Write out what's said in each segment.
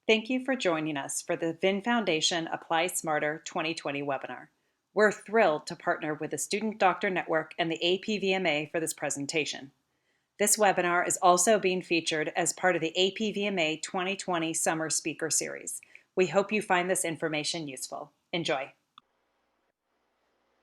Thank you for joining us for the VIN Foundation Apply Smarter 2020 webinar. We're thrilled to partner with the Student Doctor Network and the APVMA for this presentation. This webinar is also being featured as part of the APVMA 2020 Summer Speaker Series. We hope you find this information useful. Enjoy.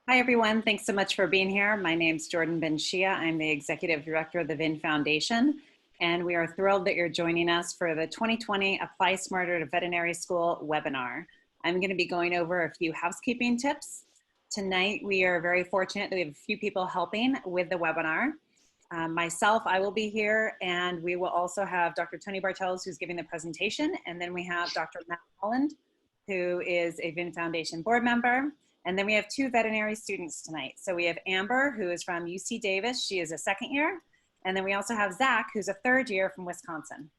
Hi, everyone. Thanks so much for being here. My name's Jordan Ben-Shia. I'm the Executive Director of the VIN Foundation, and we are thrilled that you're joining us for the 2020 Apply Smarter to Veterinary School webinar. I'm going to be going over a few housekeeping tips. Tonight, we are very fortunate that we have a few people helping with the webinar. Myself, I will be here, and we will also have Dr. Tony Bartels, who's giving the presentation, and then we have Dr. Matt Holland, who is a VIN Foundation board member. And then we have two veterinary students tonight. So we have Amber, who is from UC Davis. She is a second year. And then we also have Zach, who's a third year from Wisconsin.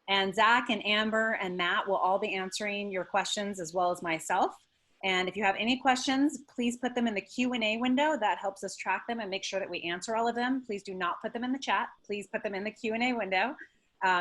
And Zach and Amber and Matt will all be answering your questions as well as myself. And if you have any questions, please put them in the Q&A window. That helps us track them and make sure that we answer all of them. Please do not put them in the chat. Please put them in the Q&A window.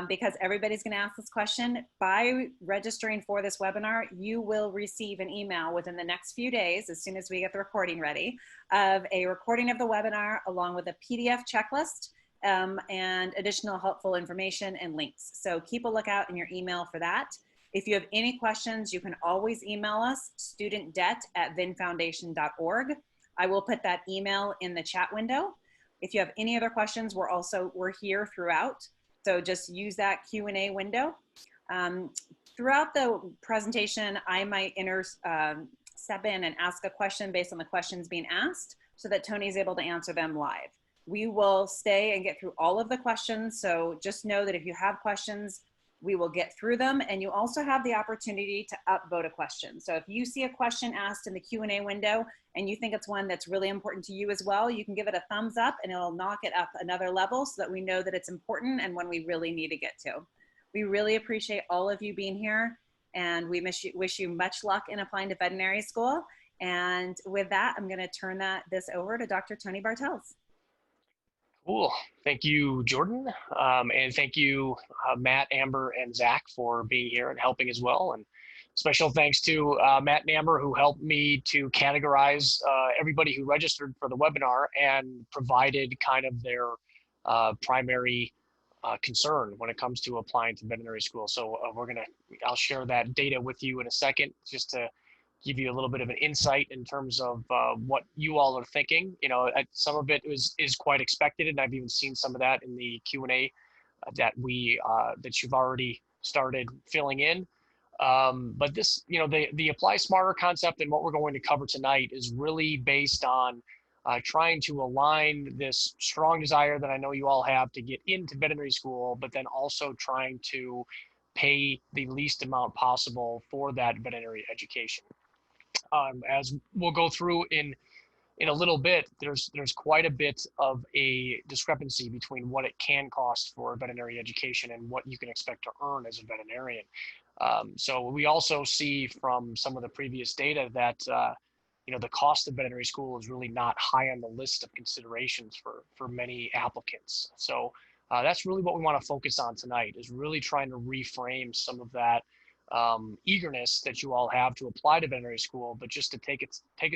Because everybody's going to ask this question. By registering for this webinar, you will receive an email within the next few days, as soon as we get the recording ready, of a recording of the webinar along with a PDF checklist and additional helpful information and links. So keep a lookout in your email for that. If you have any questions, you can always email us, studentdebt@vinfoundation.org. I will put that email in the chat window. If you have any other questions, we're here throughout. So just use that Q&A window. Throughout the presentation, I might step in and ask a question based on the questions being asked so that Tony is able to answer them live. We will stay and get through all of the questions. So just know that if you have questions, we will get through them. And you also have the opportunity to upvote a question. So if you see a question asked in the Q&A window and you think it's one that's really important to you as well, you can give it a thumbs up and it'll knock it up another level so that we know that it's important and one we really need to get to. We really appreciate all of you being here, and we wish you much luck in applying to veterinary school. And with that, I'm going to turn this over to Dr. Tony Bartels. Cool. Thank you, Jordan. And thank you, Matt, Amber, and Zach for being here and helping as well. And special thanks to Matt and Amber, who helped me to categorize everybody who registered for the webinar and provided kind of their primary concern when it comes to applying to veterinary school. So I'll share that data with you in a second, just to give you a little bit of an insight in terms of what you all are thinking. You know, some of it is quite expected, and I've even seen some of that in the Q&A that you've already started filling in. But this, you know, the Apply Smarter concept and what we're going to cover tonight is really based on trying to align this strong desire that I know you all have to get into veterinary school, but then also trying to pay the least amount possible for that veterinary education. As we'll go through in a little bit, there's quite a bit of a discrepancy between what it can cost for veterinary education and what you can expect to earn as a veterinarian. So we also see from some of the previous data that you know, the cost of veterinary school is really not high on the list of considerations for many applicants. So that's really what we want to focus on tonight, is really trying to reframe some of that eagerness that you all have to apply to veterinary school, but just to take a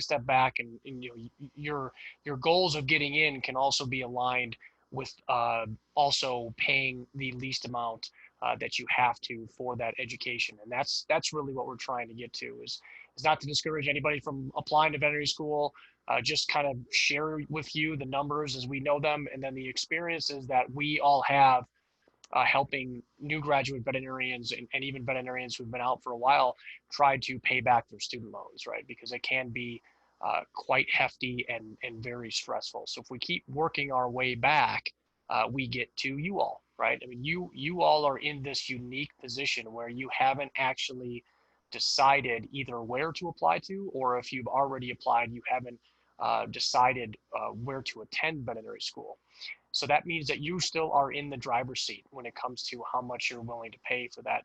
step back and you know, your goals of getting in can also be aligned with also paying the least amount that you have to for that education. And that's really what we're trying to get to, is not to discourage anybody from applying to veterinary school, just kind of share with you the numbers as we know them, and then the experiences that we all have helping new graduate veterinarians and even veterinarians who've been out for a while try to pay back their student loans, right? Because it can be quite hefty and very stressful. So if we keep working our way back, we get to you all, right? I mean, you all are in this unique position where you haven't actually decided either where to apply to, or if you've already applied, you haven't decided where to attend veterinary school. So that means that you still are in the driver's seat when it comes to how much you're willing to pay for that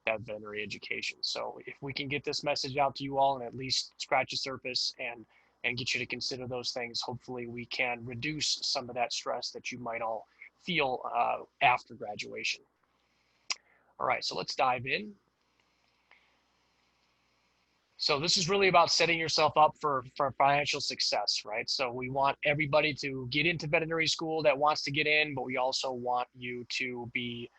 veterinary education. So if we can get this message out to you all and at least scratch the surface and get you to consider those things, hopefully we can reduce some of that stress that you might all feel after graduation. All right, so let's dive in. So this is really about setting yourself up for financial success, right? So we want everybody to get into veterinary school that wants to get in, but we also want you to be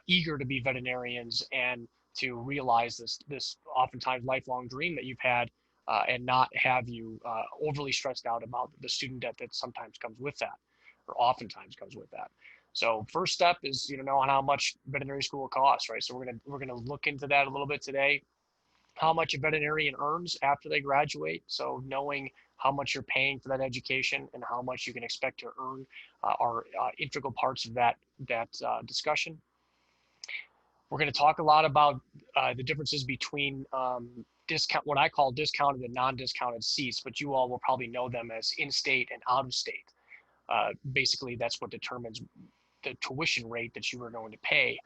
eager to be veterinarians and to realize this oftentimes lifelong dream that you've had, and not have you overly stressed out about the student debt that sometimes comes with that, or oftentimes comes with that. So first step is knowing how much veterinary school costs, right? So we're gonna look into that a little bit today, how much a veterinarian earns after they graduate. So knowing how much you're paying for that education and how much you can expect to earn are integral parts of that discussion. We're going to talk a lot about the differences between what I call discounted and non-discounted seats, but you all will probably know them as in-state and out-of-state. Basically, that's what determines the tuition rate that you are going to pay.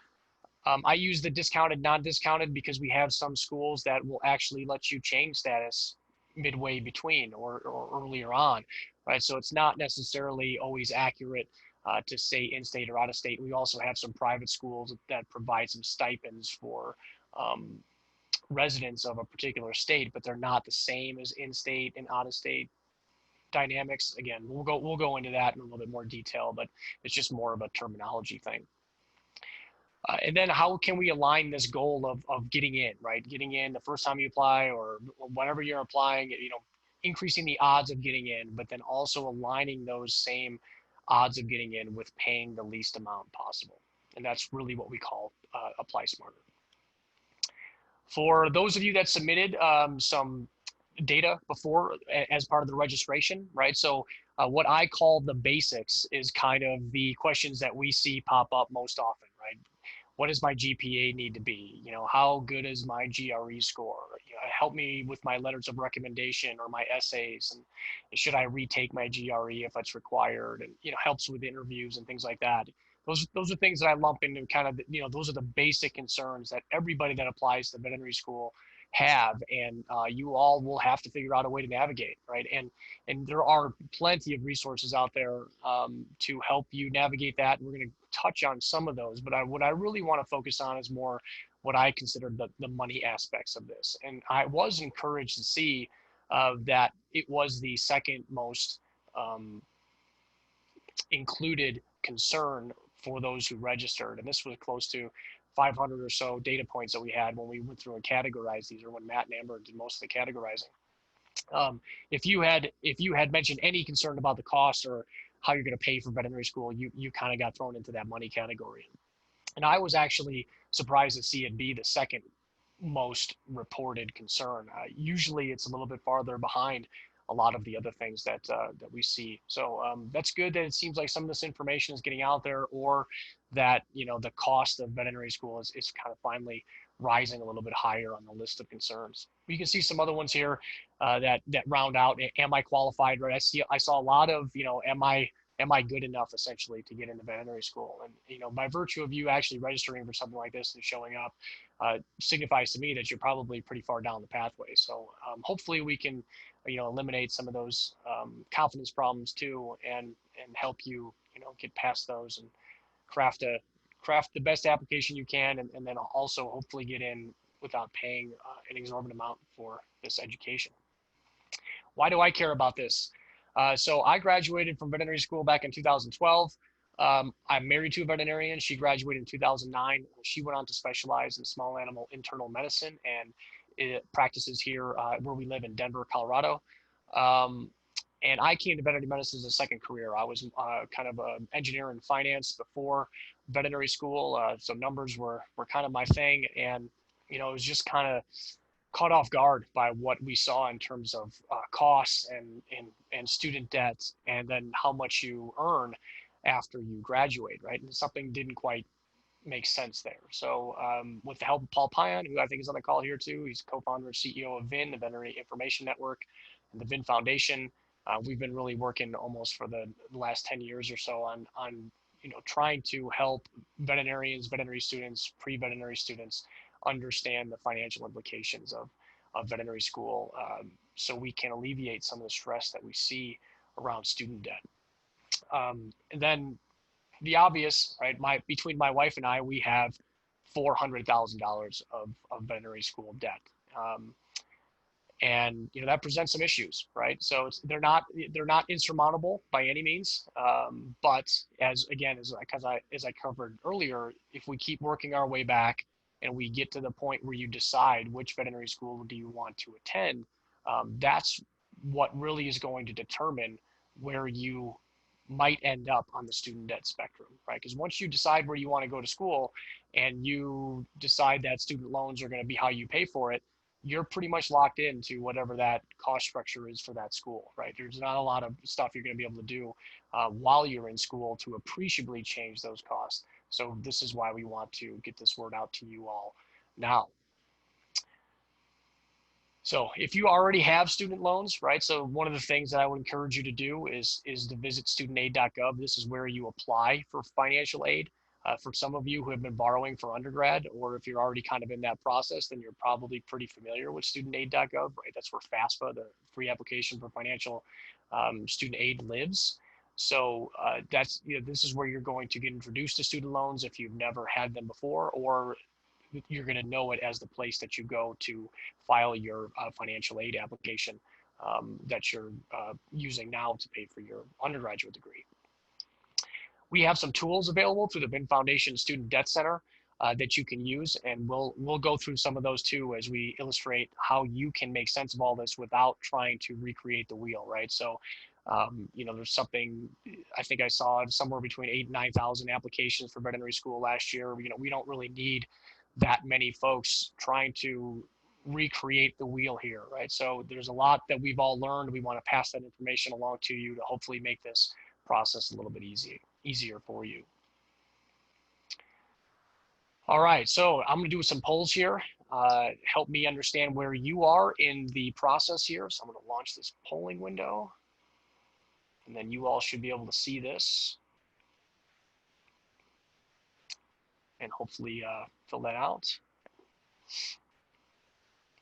I use the discounted, non-discounted because we have some schools that will actually let you change status midway between or earlier on, right? So it's not necessarily always accurate to say in-state or out-of-state. We also have some private schools that provide some stipends for um, residents of a particular state, but they're not the same as in-state and out-of-state dynamics. Again, we'll go into that in a little bit more detail, but it's just more of a terminology thing. And then how can we align this goal of getting in, right? Getting in the first time you apply or whenever you're applying, increasing the odds of getting in, but then also aligning those same odds of getting in with paying the least amount possible. And that's really what we call apply smarter. For those of you that submitted some data before as part of the registration, right? So what I call the basics is kind of the questions that we see pop up most often, right? What does my GPA need to be? How good is my GRE score? Help me with my letters of recommendation or my essays, and should I retake my GRE if it's required? And helps with interviews and things like that. Those are things that I lump into kind of those are the basic concerns that everybody that applies to veterinary school have, and you all will have to figure out a way to navigate, right? And there are plenty of resources out there to help you navigate that. And we're going to touch on some of those, but what I really want to focus on is more what I consider the money aspects of this. And I was encouraged to see that it was the second most um, included concern for those who registered. And this was close to 500 or so data points that we had when we went through and categorized these, or when Matt and Amber did most of the categorizing. If you had mentioned any concern about the cost or how you're going to pay for veterinary school, you kind of got thrown into that money category. And I was actually surprised to see it be the second most reported concern. Usually it's a little bit farther behind a lot of the other things that we see. So that's good that it seems like some of this information is getting out there, or that the cost of veterinary school is kind of finally rising a little bit higher on the list of concerns. You can see some other ones here that round out. Am I qualified? Right. I saw a lot of am I good enough essentially to get into veterinary school? And by virtue of you actually registering for something like this and showing up, signifies to me that you're probably pretty far down the pathway. So hopefully we can eliminate some of those confidence problems too, and help you get past those and craft the best application you can, and then also hopefully get in without paying an exorbitant amount for this education. Why do I care about this? So I graduated from veterinary school back in 2012. I'm married to a veterinarian. She graduated in 2009. She went on to specialize in small animal internal medicine, and it practices here where we live in Denver, Colorado. And I came to veterinary medicine as a second career. I was kind of an engineer in finance before veterinary school. So numbers were kind of my thing. And, it was just kind of caught off guard by what we saw in terms of costs and student debt, and then how much you earn after you graduate, right? And something didn't quite make sense there. So with the help of Paul Payan, who I think is on the call here too, he's co-founder and CEO of VIN, the Veterinary Information Network, and the VIN Foundation. We've been really working almost for the last 10 years or so on trying to help veterinarians, veterinary students, pre-veterinary students understand the financial implications of veterinary school, so we can alleviate some of the stress that we see around student debt. And then the obvious, right? Between my wife and I, we have $400,000 of veterinary school debt. And that presents some issues, right? So they're not insurmountable by any means. But as I covered earlier, if we keep working our way back and we get to the point where you decide which veterinary school do you want to attend, that's what really is going to determine where you might end up on the student debt spectrum, right? Because once you decide where you want to go to school and you decide that student loans are going to be how you pay for it, you're pretty much locked into whatever that cost structure is for that school, right? There's not a lot of stuff you're going to be able to do while you're in school to appreciably change those costs. So this is why we want to get this word out to you all now. So if you already have student loans, right? So one of the things that I would encourage you to do is to visit studentaid.gov. This is where you apply for financial aid. For some of you who have been borrowing for undergrad, or if you're already kind of in that process, then you're probably pretty familiar with studentaid.gov, right? That's where FAFSA, the free application for financial student aid, lives. So this is where you're going to get introduced to student loans if you've never had them before, or you're going to know it as the place that you go to file your financial aid application that you're using now to pay for your undergraduate degree. We have some tools available through the VIN Foundation Student Debt Center that you can use, and we'll go through some of those too as we illustrate how you can make sense of all this without trying to recreate the wheel, right? So there's something, I think I saw somewhere between 8,000 and 9,000 applications for veterinary school last year. We don't really need that many folks trying to recreate the wheel here, right? So there's a lot that we've all learned. We want to pass that information along to you to hopefully make this process a little bit easier for you. All right, so I'm going to do some polls here. Help me understand where you are in the process here. So I'm going to launch this polling window, and then you all should be able to see this and hopefully fill that out.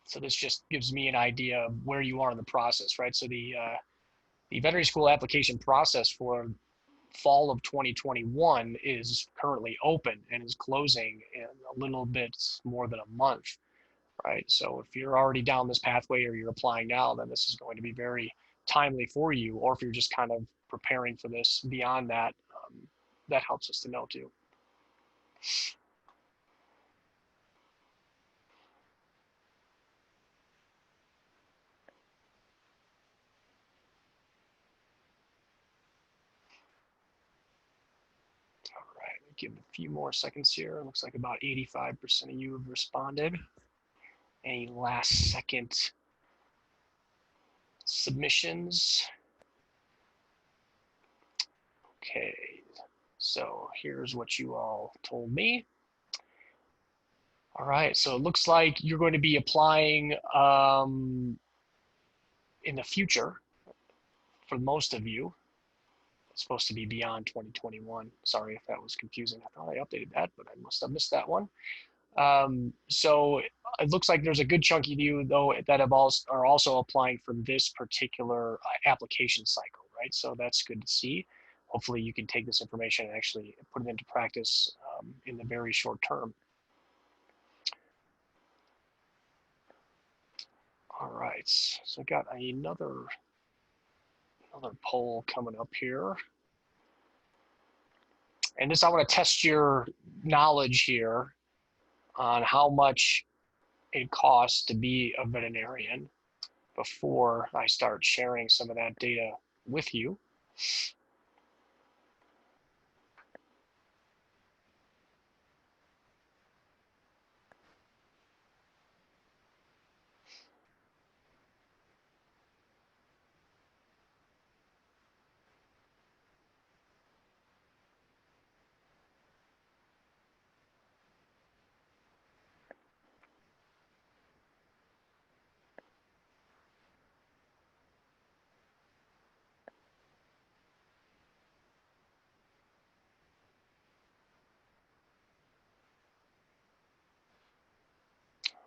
So this just gives me an idea of where you are in the process, right? So the veterinary school application process for fall of 2021 is currently open and is closing in a little bit more than a month, right? So if you're already down this pathway or you're applying now, then this is going to be very timely for you. Or if you're just kind of preparing for this beyond that, that helps us to know too. Give it a few more seconds here. It looks like about 85% of you have responded. Any last second submissions? Okay, so here's what you all told me. All right, so it looks like you're going to be applying in the future for most of you. It's supposed to be beyond 2021. Sorry if that was confusing. I thought I updated that, but I must have missed that one. So it looks like there's a good chunk of you though that are also applying for this particular application cycle, right? So that's good to see. Hopefully you can take this information and actually put it into practice in the very short term. All right, so I got another poll coming up here. And this, I want to test your knowledge here on how much it costs to be a veterinarian before I start sharing some of that data with you.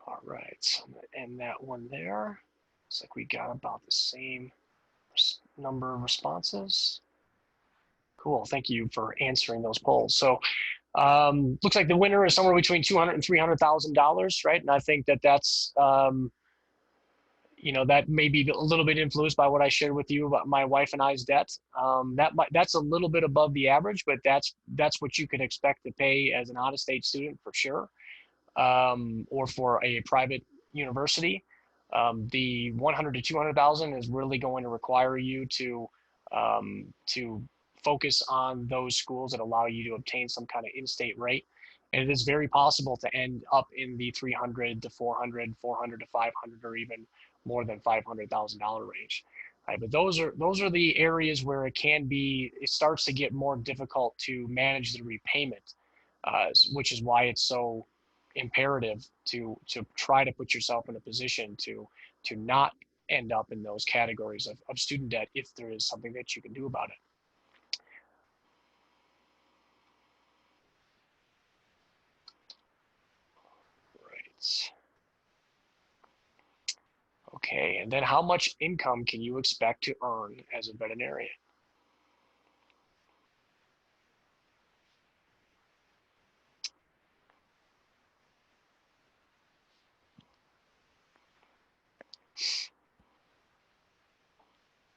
All right, so I'm going to end that one there. Looks like we got about the same number of responses. Cool, thank you for answering those polls. So looks like the winner is somewhere between $200,000 and $300,000, right? And I think that that's, that may be a little bit influenced by what I shared with you about my wife and I's debt. That's a little bit above the average, but that's what you can expect to pay as an out-of-state student for sure, or for a private university. The 100 to 200,000 is really going to require you to focus on those schools that allow you to obtain some kind of in-state rate. And it is very possible to end up in the 300 to 400, 400 to 500, or even more than $500,000 range. Right, but those are the areas where it starts to get more difficult to manage the repayment, which is why it's so imperative to try to put yourself in a position to not end up in those categories of student debt if there is something that you can do about it. Right. Okay, and then how much income can you expect to earn as a veterinarian?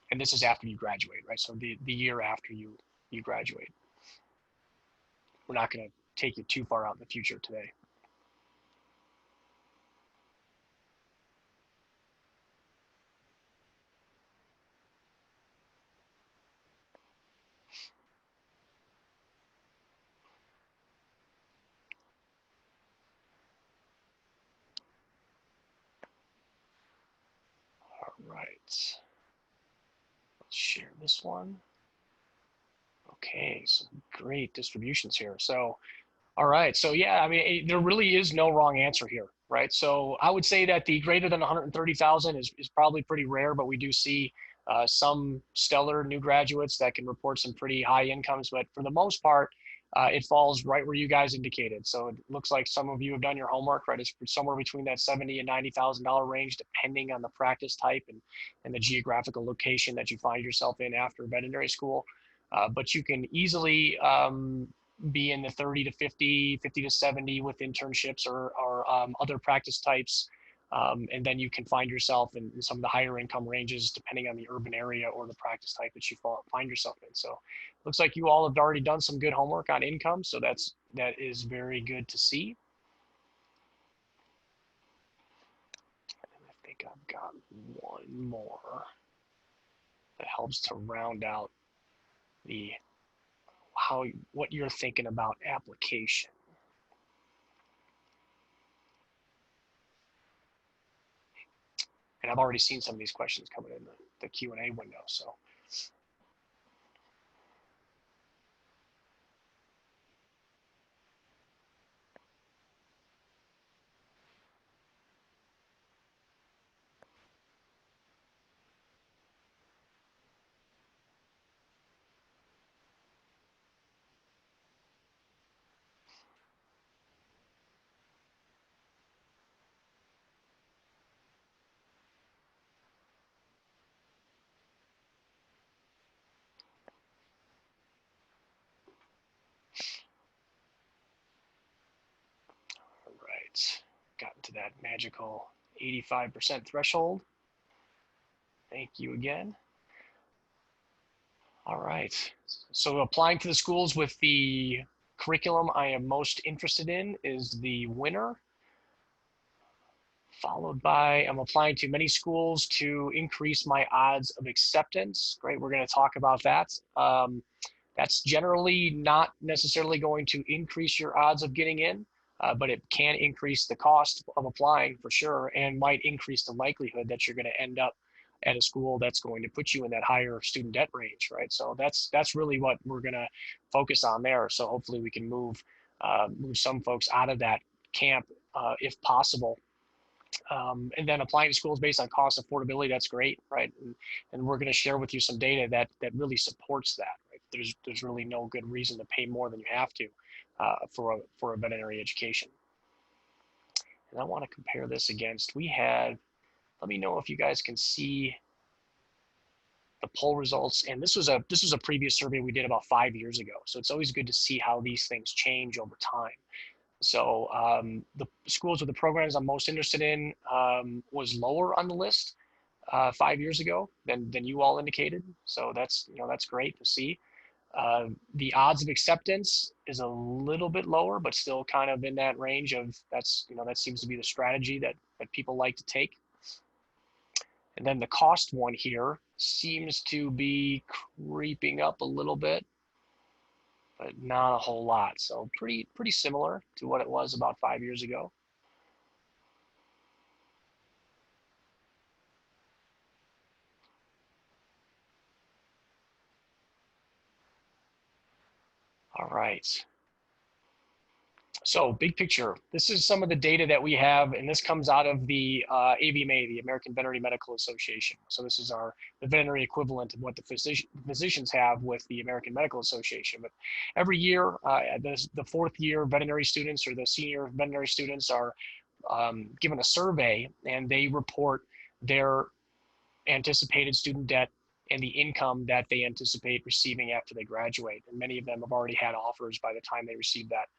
And this is after you graduate, right? So the year after you graduate. We're not going to take you too far out in the future today. All right. Let's share this one. Okay, some great distributions here. So, all right. So yeah, I mean, there really is no wrong answer here, right? So I would say that the greater than 130,000 is probably pretty rare, but we do see some stellar new graduates that can report some pretty high incomes. But for the most part, it falls right where you guys indicated. So it looks like some of you have done your homework, right? It's somewhere between that $70,000 and $90,000 range, depending on the practice type and the geographical location that you find yourself in after veterinary school. But you can easily be in the 30 to 50, 50 to 70 with internships or other practice types. And then you can find yourself in some of the higher income ranges, depending on the urban area or the practice type that you find yourself in. So looks like you all have already done some good homework on income. So that is very good to see. And I think I've got one more that helps to round out what you're thinking about application. And I've already seen some of these questions coming in the Q&A window. So right, gotten to that magical 85% threshold. Thank you again. All right, so applying to the schools with the curriculum I am most interested in is the winner, followed by I'm applying to many schools to increase my odds of acceptance. Great, we're going to talk about that. That's generally not necessarily going to increase your odds of getting in, but it can increase the cost of applying for sure, and might increase the likelihood that you're going to end up at a school that's going to put you in that higher student debt range, right? So that's really what we're going to focus on there. So hopefully we can move some folks out of that camp if possible. And then applying to schools based on cost affordability, that's great, right? And we're going to share with you some data that really supports that. Right? There's really no good reason to pay more than you have to for a veterinary education. And I want to compare this against, let me know if you guys can see the poll results. And this was a previous survey we did about 5 years ago. So it's always good to see how these things change over time. So the schools with the programs I'm most interested in was lower on the list. 5 years ago than you all indicated. So that's, that's great to see. The odds of acceptance is a little bit lower, but still kind of in that range of that seems to be the strategy that people like to take. And then the cost one here seems to be creeping up a little bit, but not a whole lot. So pretty similar to what it was about 5 years ago. All right. So big picture, this is some of the data that we have, and this comes out of the AVMA, the American Veterinary Medical Association. So this is the veterinary equivalent of what the physicians have with the American Medical Association. But every year, the fourth year veterinary students or the senior veterinary students are given a survey, and they report their anticipated student debt and the income that they anticipate receiving after they graduate. And many of them have already had offers by the time they receive that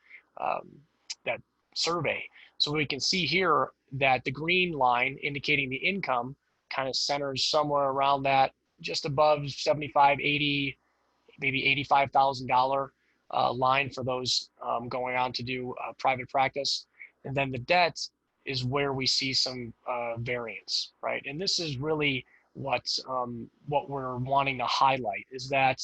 survey. So we can see here that the green line indicating the income kind of centers somewhere around that, just above 75, 80, maybe $85,000 line for those going on to do private practice. And then the debt is where we see some variance, right? And this is really what we're wanting to highlight is that,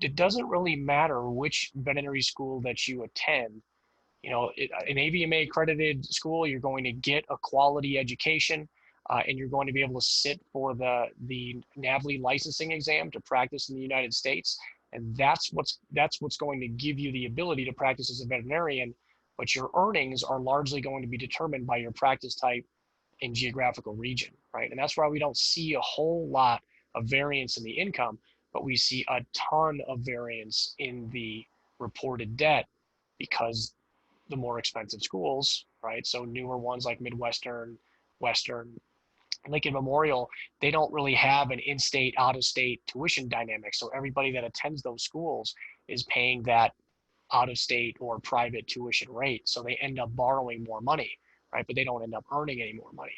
it doesn't really matter which veterinary school that you attend. An AVMA accredited school, you're going to get a quality education, and you're going to be able to sit for the NAVLE licensing exam to practice in the United States. And that's what's going to give you the ability to practice as a veterinarian. But your earnings are largely going to be determined by your practice type and geographical region, right? And that's why we don't see a whole lot of variance in the income, but we see a ton of variance in the reported debt because the more expensive schools, right? So newer ones like Midwestern, Western, Lincoln Memorial, they don't really have an in-state, out-of-state tuition dynamic. So everybody that attends those schools is paying that out-of-state or private tuition rate. So they end up borrowing more money, right? But they don't end up earning any more money.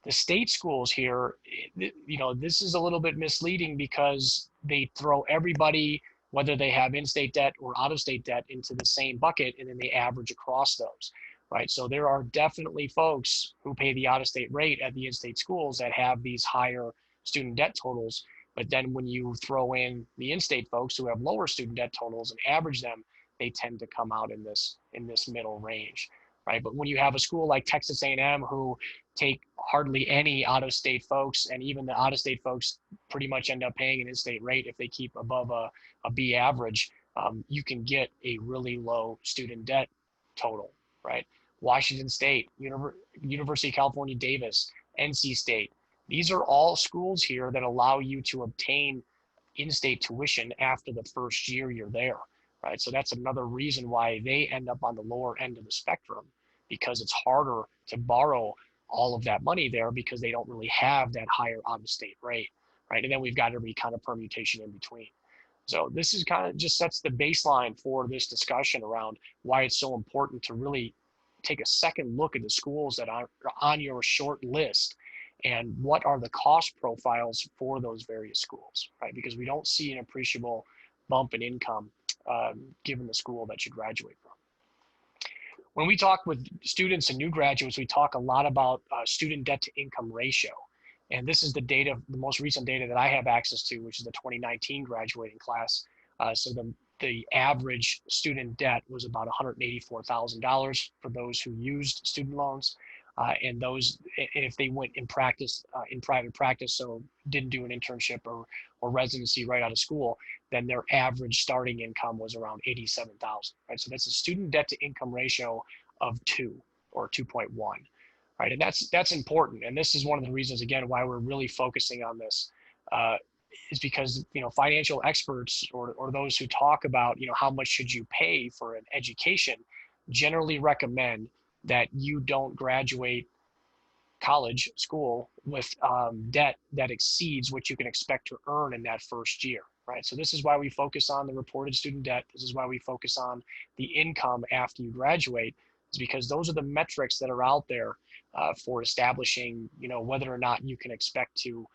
The state schools here, this is a little bit misleading because they throw everybody, whether they have in-state debt or out-of-state debt, into the same bucket, and then they average across those, right? So there are definitely folks who pay the out-of-state rate at the in-state schools that have these higher student debt totals. But then when you throw in the in-state folks who have lower student debt totals and average them, they tend to come out in this middle range, right? But when you have a school like Texas A&M who take hardly any out-of-state folks, and even the out-of-state folks pretty much end up paying an in-state rate if they keep above a B average, you can get a really low student debt total, right? Washington State, University of California, Davis, NC State. These are all schools here that allow you to obtain in-state tuition after the first year you're there, right? So that's another reason why they end up on the lower end of the spectrum, because it's harder to borrow all of that money there because they don't really have that higher out-of-state rate, right? And then we've got every kind of permutation in between. So this is kind of just sets the baseline for this discussion around why it's so important to really take a second look at the schools that are on your short list and what are the cost profiles for those various schools, right? Because we don't see an appreciable bump in income given the school that you graduate from. When we talk with students and new graduates, we talk a lot about student debt to income ratio. And this is the data, the most recent data that I have access to, which is the 2019 graduating class. So the average student debt was about $184,000 for those who used student loans. And those, if they went in practice, in private practice, so didn't do an internship or residency right out of school, then their average starting income was around $87,000, right? So that's a student debt to income ratio of 2 or 2.1, right? And that's important. And this is one of the reasons, again, why we're really focusing on this, is because, financial experts or those who talk about, how much should you pay for an education generally recommend that you don't graduate college school with debt that exceeds what you can expect to earn in that first year, right? So this is why we focus on the reported student debt. This is why we focus on the income after you graduate, is because those are the metrics that are out there for establishing, whether or not you can expect to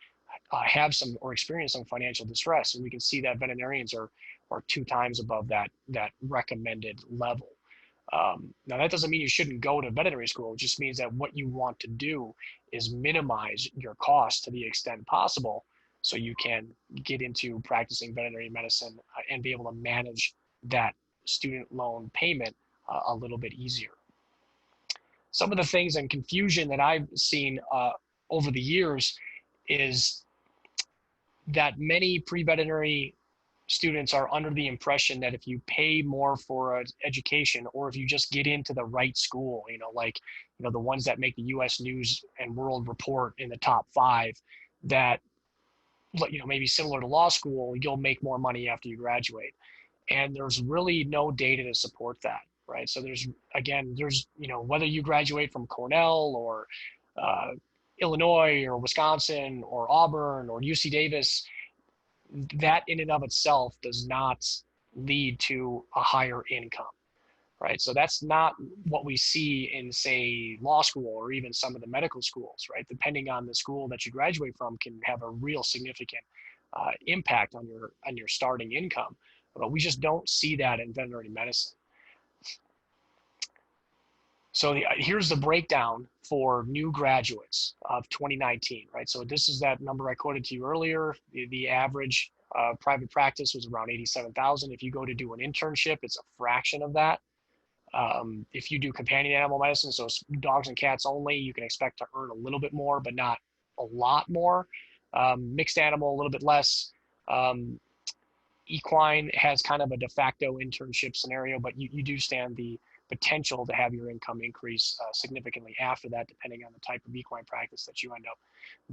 have some or experience some financial distress. And we can see that veterinarians are 2 times above that recommended level. Now, that doesn't mean you shouldn't go to veterinary school. It just means that what you want to do is minimize your costs to the extent possible so you can get into practicing veterinary medicine and be able to manage that student loan payment a little bit easier. Some of the things and confusion that I've seen over the years is that many pre-veterinary students are under the impression that if you pay more for an education, or if you just get into the right school, the ones that make the U.S. News and World Report in the top 5, that, maybe similar to law school, you'll make more money after you graduate. And there's really no data to support that, right? So there's, whether you graduate from Cornell or Illinois or Wisconsin or Auburn or UC Davis, that in and of itself does not lead to a higher income, right? So that's not what we see in, say, law school or even some of the medical schools, right? Depending on the school that you graduate from can have a real significant impact on your starting income. But we just don't see that in veterinary medicine. So here's the breakdown for new graduates of 2019, right? So this is that number I quoted to you earlier. The average private practice was around 87,000. If you go to do an internship, it's a fraction of that. If you do companion animal medicine, so dogs and cats only, you can expect to earn a little bit more, but not a lot more. Mixed animal, a little bit less. Equine has kind of a de facto internship scenario, but you do stand the potential to have your income increase significantly after that, depending on the type of equine practice that you end up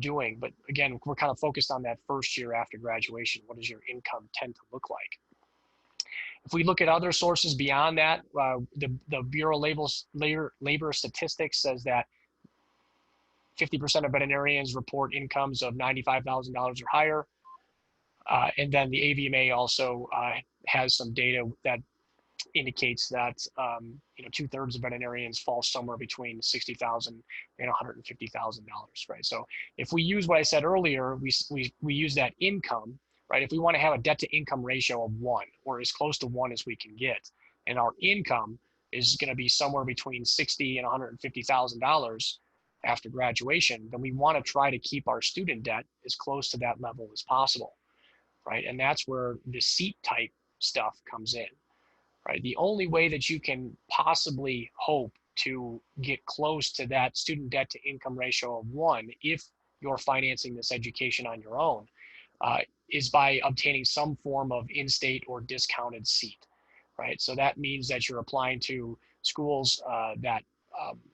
doing. But again, we're kind of focused on that first year after graduation. What does your income tend to look like? If we look at other sources beyond that, the Bureau of Labor Statistics says that 50% of veterinarians report incomes of $95,000 or higher. And then the AVMA also has some data that indicates that 2/3 of veterinarians fall somewhere between $60,000 and $150,000, right? So if we use what I said earlier, we use that income, right? If we want to have a debt to income ratio of 1, or as close to 1 as we can get, and our income is going to be somewhere between $60,000 and $150,000 after graduation, then we want to try to keep our student debt as close to that level as possible, right? And that's where the seat type stuff comes in. Right? The only way that you can possibly hope to get close to that student debt to income ratio of 1, if you're financing this education on your own, is by obtaining some form of in-state or discounted seat, right? So that means that you're applying to schools that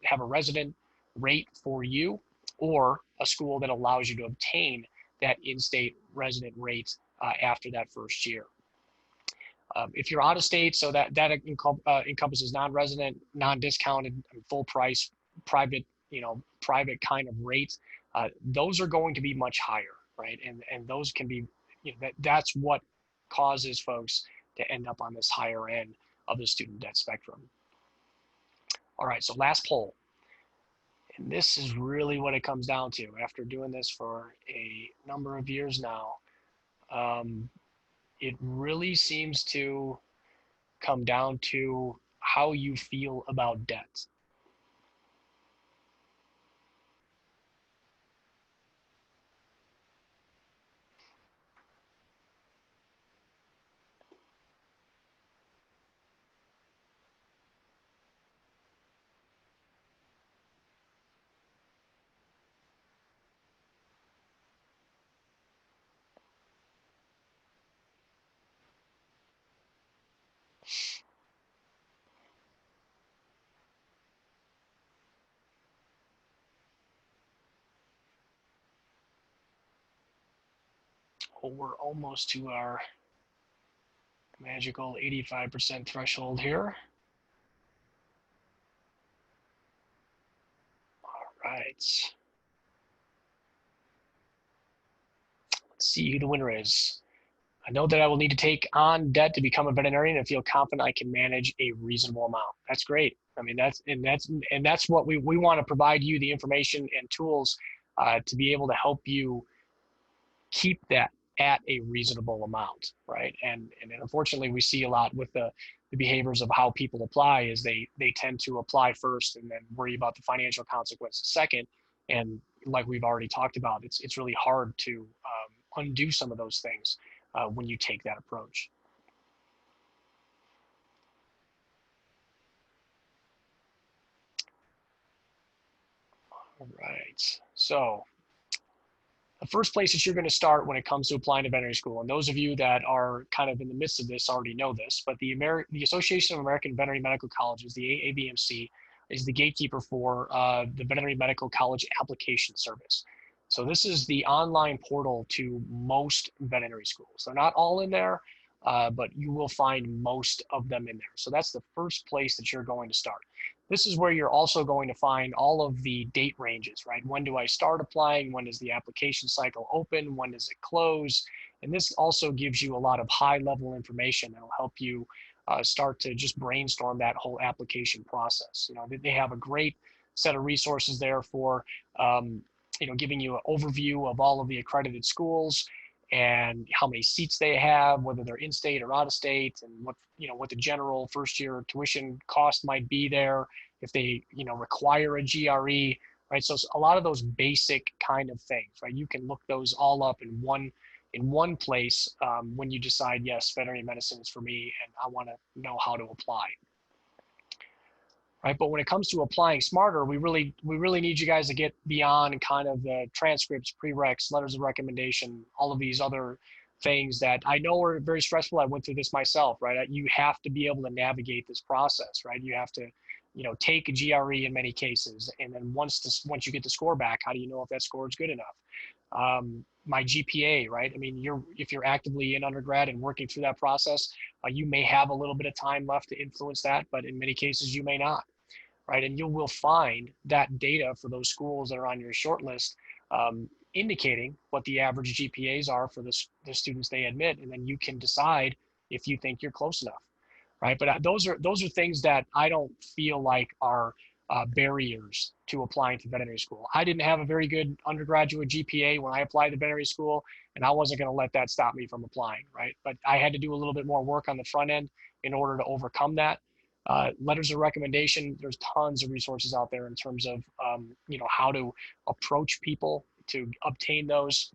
have a resident rate for you, or a school that allows you to obtain that in-state resident rate after that first year. If you're out of state, so that encompasses non-resident, non-discounted, full price, private kind of rates, those are going to be much higher, right? And those can be, that's what causes folks to end up on this higher end of the student debt spectrum. All right, so last poll. And this is really what it comes down to after doing this for a number of years now. It really seems to come down to how you feel about debt. Well, we're almost to our magical 85% threshold here. All right. Let's see who the winner is. I know that I will need to take on debt to become a veterinarian and feel confident I can manage a reasonable amount. That's great. I mean, that's what we want to provide you the information and tools to be able to help you keep that at a reasonable amount, right? And unfortunately, we see a lot with the behaviors of how people apply is they tend to apply first and then worry about the financial consequences second. And like we've already talked about, it's really hard to undo some of those things when you take that approach. All right, so the first place that you're going to start when it comes to applying to veterinary school, and those of you that are kind of in the midst of this already know this, but the Association of American Veterinary Medical Colleges, the AAVMC, is the gatekeeper for the Veterinary Medical College Application Service. So this is the online portal to most veterinary schools. They're not all in there, but you will find most of them in there. So that's the first place that you're going to start. This is where you're also going to find all of the date ranges, right? When do I start applying? When does the application cycle open? When does it close? And this also gives you a lot of high level information that will help you start to just brainstorm that whole application process. You know, they have a great set of resources there for, giving you an overview of all of the accredited schools and how many seats they have, whether they're in state or out of state, and what the general first year tuition cost might be there, if they require a GRE, right? So a lot of those basic kind of things, right? You can look those all up in one place when you decide, yes, veterinary medicine is for me, and I want to know how to apply. Right, but when it comes to applying smarter, we really need you guys to get beyond kind of the transcripts, prereqs, letters of recommendation, all of these other things that I know are very stressful. I went through this myself, right? You have to be able to navigate this process, right? You have to, take a GRE in many cases, and then once you get the score back, how do you know if that score is good enough? My GPA, right? I mean, if you're actively in undergrad and working through that process, you may have a little bit of time left to influence that, but in many cases you may not. Right, and you will find that data for those schools that are on your short list indicating what the average GPAs are for the students they admit, and then you can decide if you think you're close enough, right? But those are things that I don't feel like are barriers to applying to veterinary school. I didn't have a very good undergraduate GPA when I applied to veterinary school, and I wasn't going to let that stop me from applying, right? But I had to do a little bit more work on the front end in order to overcome that. Letters of recommendation, there's tons of resources out there in terms of how to approach people to obtain those.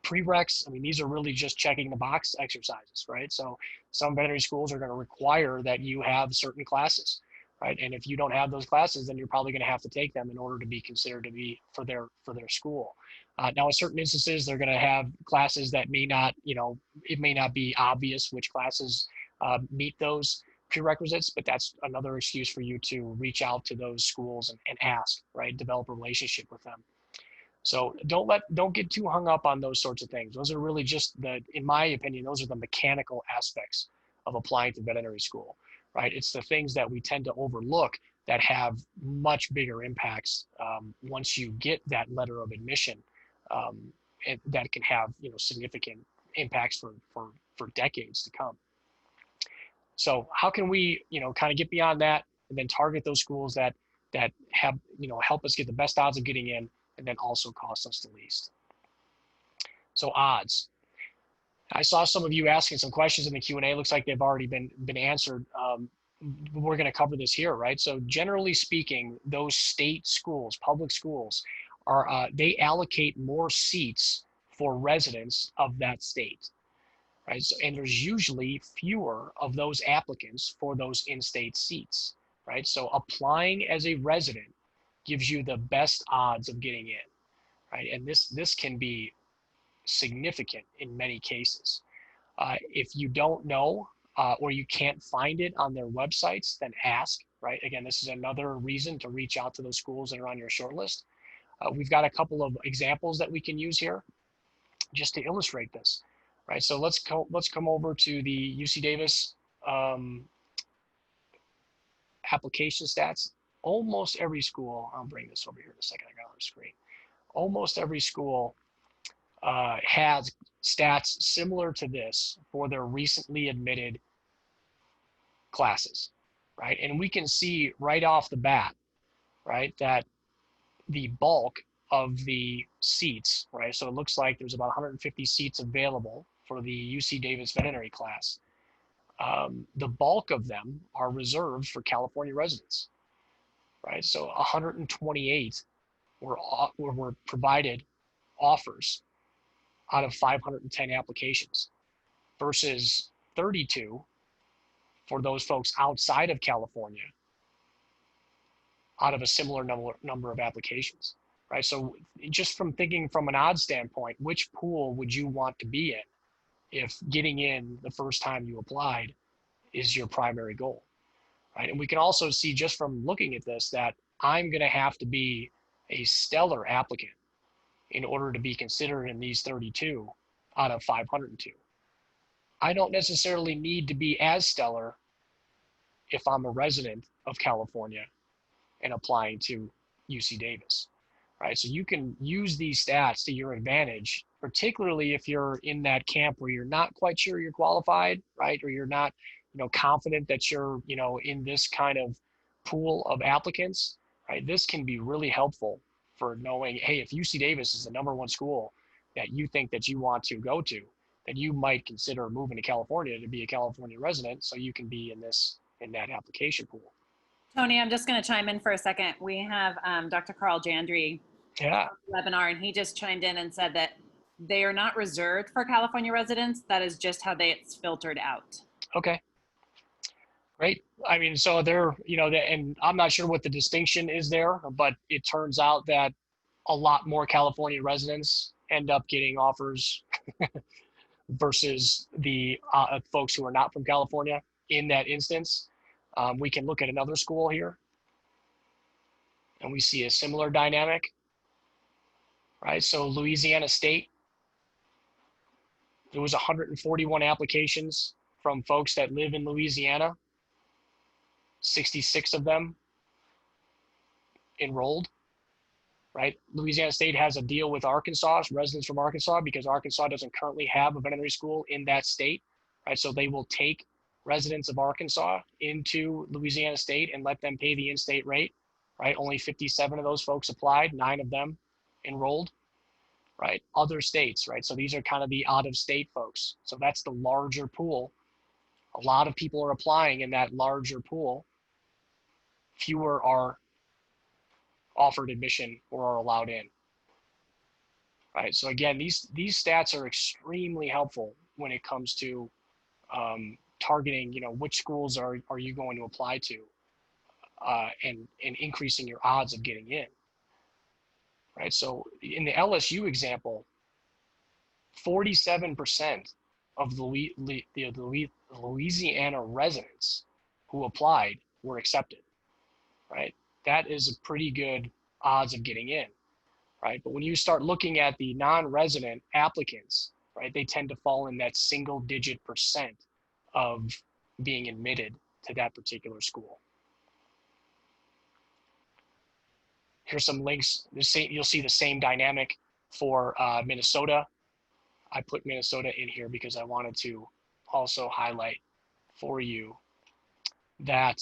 Prereqs, I mean, these are really just checking the box exercises, right? So some veterinary schools are going to require that you have certain classes, right? And if you don't have those classes, then you're probably going to have to take them in order to be considered to be for their school. Now, in certain instances, they're going to have classes that may not, it may not be obvious which classes meet those prerequisites, but that's another excuse for you to reach out to those schools and ask, right? Develop a relationship with them. So don't get too hung up on those sorts of things. Those are really just in my opinion, those are the mechanical aspects of applying to veterinary school, right? It's the things that we tend to overlook that have much bigger impacts once you get that letter of admission, and that can have significant impacts for decades to come. So how can we kind of get beyond that and then target those schools that have help us get the best odds of getting in, and then also cost us the least. So odds. I saw some of you asking some questions in the Q&A. Looks like they've already been answered. We're going to cover this here, right? So generally speaking, those state schools, public schools, they allocate more seats for residents of that state, right? So, and there's usually fewer of those applicants for those in-state seats, right? So applying as a resident gives you the best odds of getting in, right? And this can be significant in many cases. If you don't know or you can't find it on their websites, then ask, right? Again, this is another reason to reach out to those schools that are on your short list. We've got a couple of examples that we can use here just to illustrate this, right? So let's come over to the UC Davis application stats. Almost every school, I'll bring this over here in a second, I got it on the screen. Almost every school has stats similar to this for their recently admitted classes, right? And we can see right off the bat, right, that the bulk of the seats, right? So it looks like there's about 150 seats available for the UC Davis veterinary class. The bulk of them are reserved for California residents, right? So 128 were provided offers out of 510 applications versus 32 for those folks outside of California out of a similar number of applications, right? So just from thinking from an odds standpoint, which pool would you want to be in if getting in the first time you applied is your primary goal, right? And we can also see just from looking at this that I'm going to have to be a stellar applicant in order to be considered in these 32 out of 502. I don't necessarily need to be as stellar if I'm a resident of California and applying to UC Davis, right? So you can use these stats to your advantage, particularly if you're in that camp where you're not quite sure you're qualified, right? Or you're not, confident that you're, in this kind of pool of applicants, right? This can be really helpful for knowing, hey, if UC Davis is the #1 school that you think that you want to go to, then you might consider moving to California to be a California resident so you can be in that application pool. Tony, I'm just going to chime in for a second. We have Dr. Carl Jandry Yeah. webinar, and he just chimed in and said that they are not reserved for California residents. That is just how it's filtered out. Okay. Great. I mean, so they're, and I'm not sure what the distinction is there, but it turns out that a lot more California residents end up getting offers versus the folks who are not from California in that instance. We can look at another school here and we see a similar dynamic, right? So Louisiana State, there was 141 applications from folks that live in Louisiana. 66 of them enrolled, right? Louisiana State has a deal with Arkansas, residents from Arkansas, because Arkansas doesn't currently have a veterinary school in that state, right? So they will take residents of Arkansas into Louisiana State and let them pay the in-state rate, right? Only 57 of those folks applied, 9 of them enrolled, right? Other states, right? So these are kind of the out-of-state folks. So that's the larger pool. A lot of people are applying in that larger pool. Fewer are offered admission or are allowed in, right? So again, these stats are extremely helpful when it comes to targeting, which schools are you going to apply to, and increasing your odds of getting in, right? So in the LSU example, 47% of the Louisiana residents who applied were accepted, right? That is a pretty good odds of getting in, right? But when you start looking at the non-resident applicants, right, they tend to fall in that single-digit % of being admitted to that particular school. Here's some links. You'll see the same dynamic for Minnesota. I put Minnesota in here because I wanted to also highlight for you that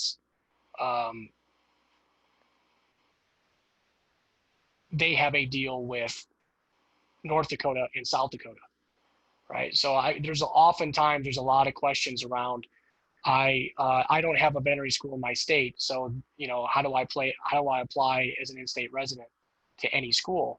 they have a deal with North Dakota and South Dakota, right? So there's oftentimes a lot of questions around, I don't have a veterinary school in my state, so how do I apply as an in-state resident to any school?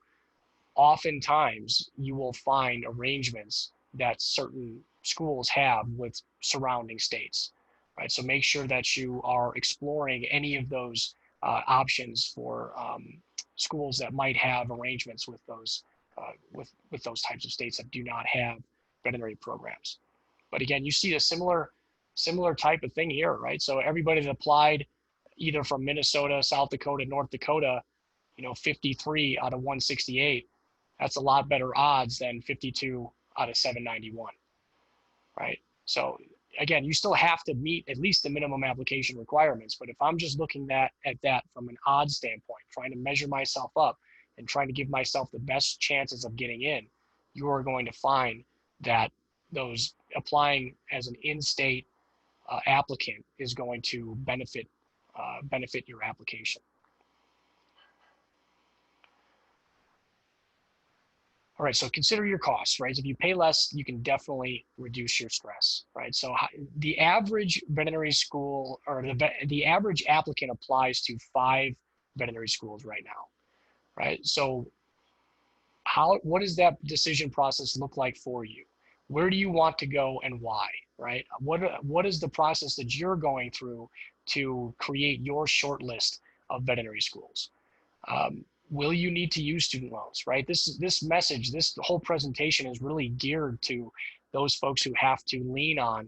Oftentimes you will find arrangements that certain schools have with surrounding states, right? So make sure that you are exploring any of those options for schools that might have arrangements with those with those types of states that do not have veterinary programs. But again, you see a similar type of thing here, right? So everybody that applied either from Minnesota, South Dakota, North Dakota, 53 out of 168, that's a lot better odds than 52 out of 791, right? So again, you still have to meet at least the minimum application requirements. But if I'm just looking at that from an odds standpoint, trying to measure myself up and trying to give myself the best chances of getting in, you are going to find that those applying as an in-state applicant is going to benefit your application. All right, so consider your costs, right? If you pay less, you can definitely reduce your stress, right? So the average veterinary school, or the average applicant applies to 5 veterinary schools right now, right? So what does that decision process look like for you? Where do you want to go and why, right? What is the process that you're going through to create your short list of veterinary schools? Will you need to use student loans, right? This message, this whole presentation is really geared to those folks who have to lean on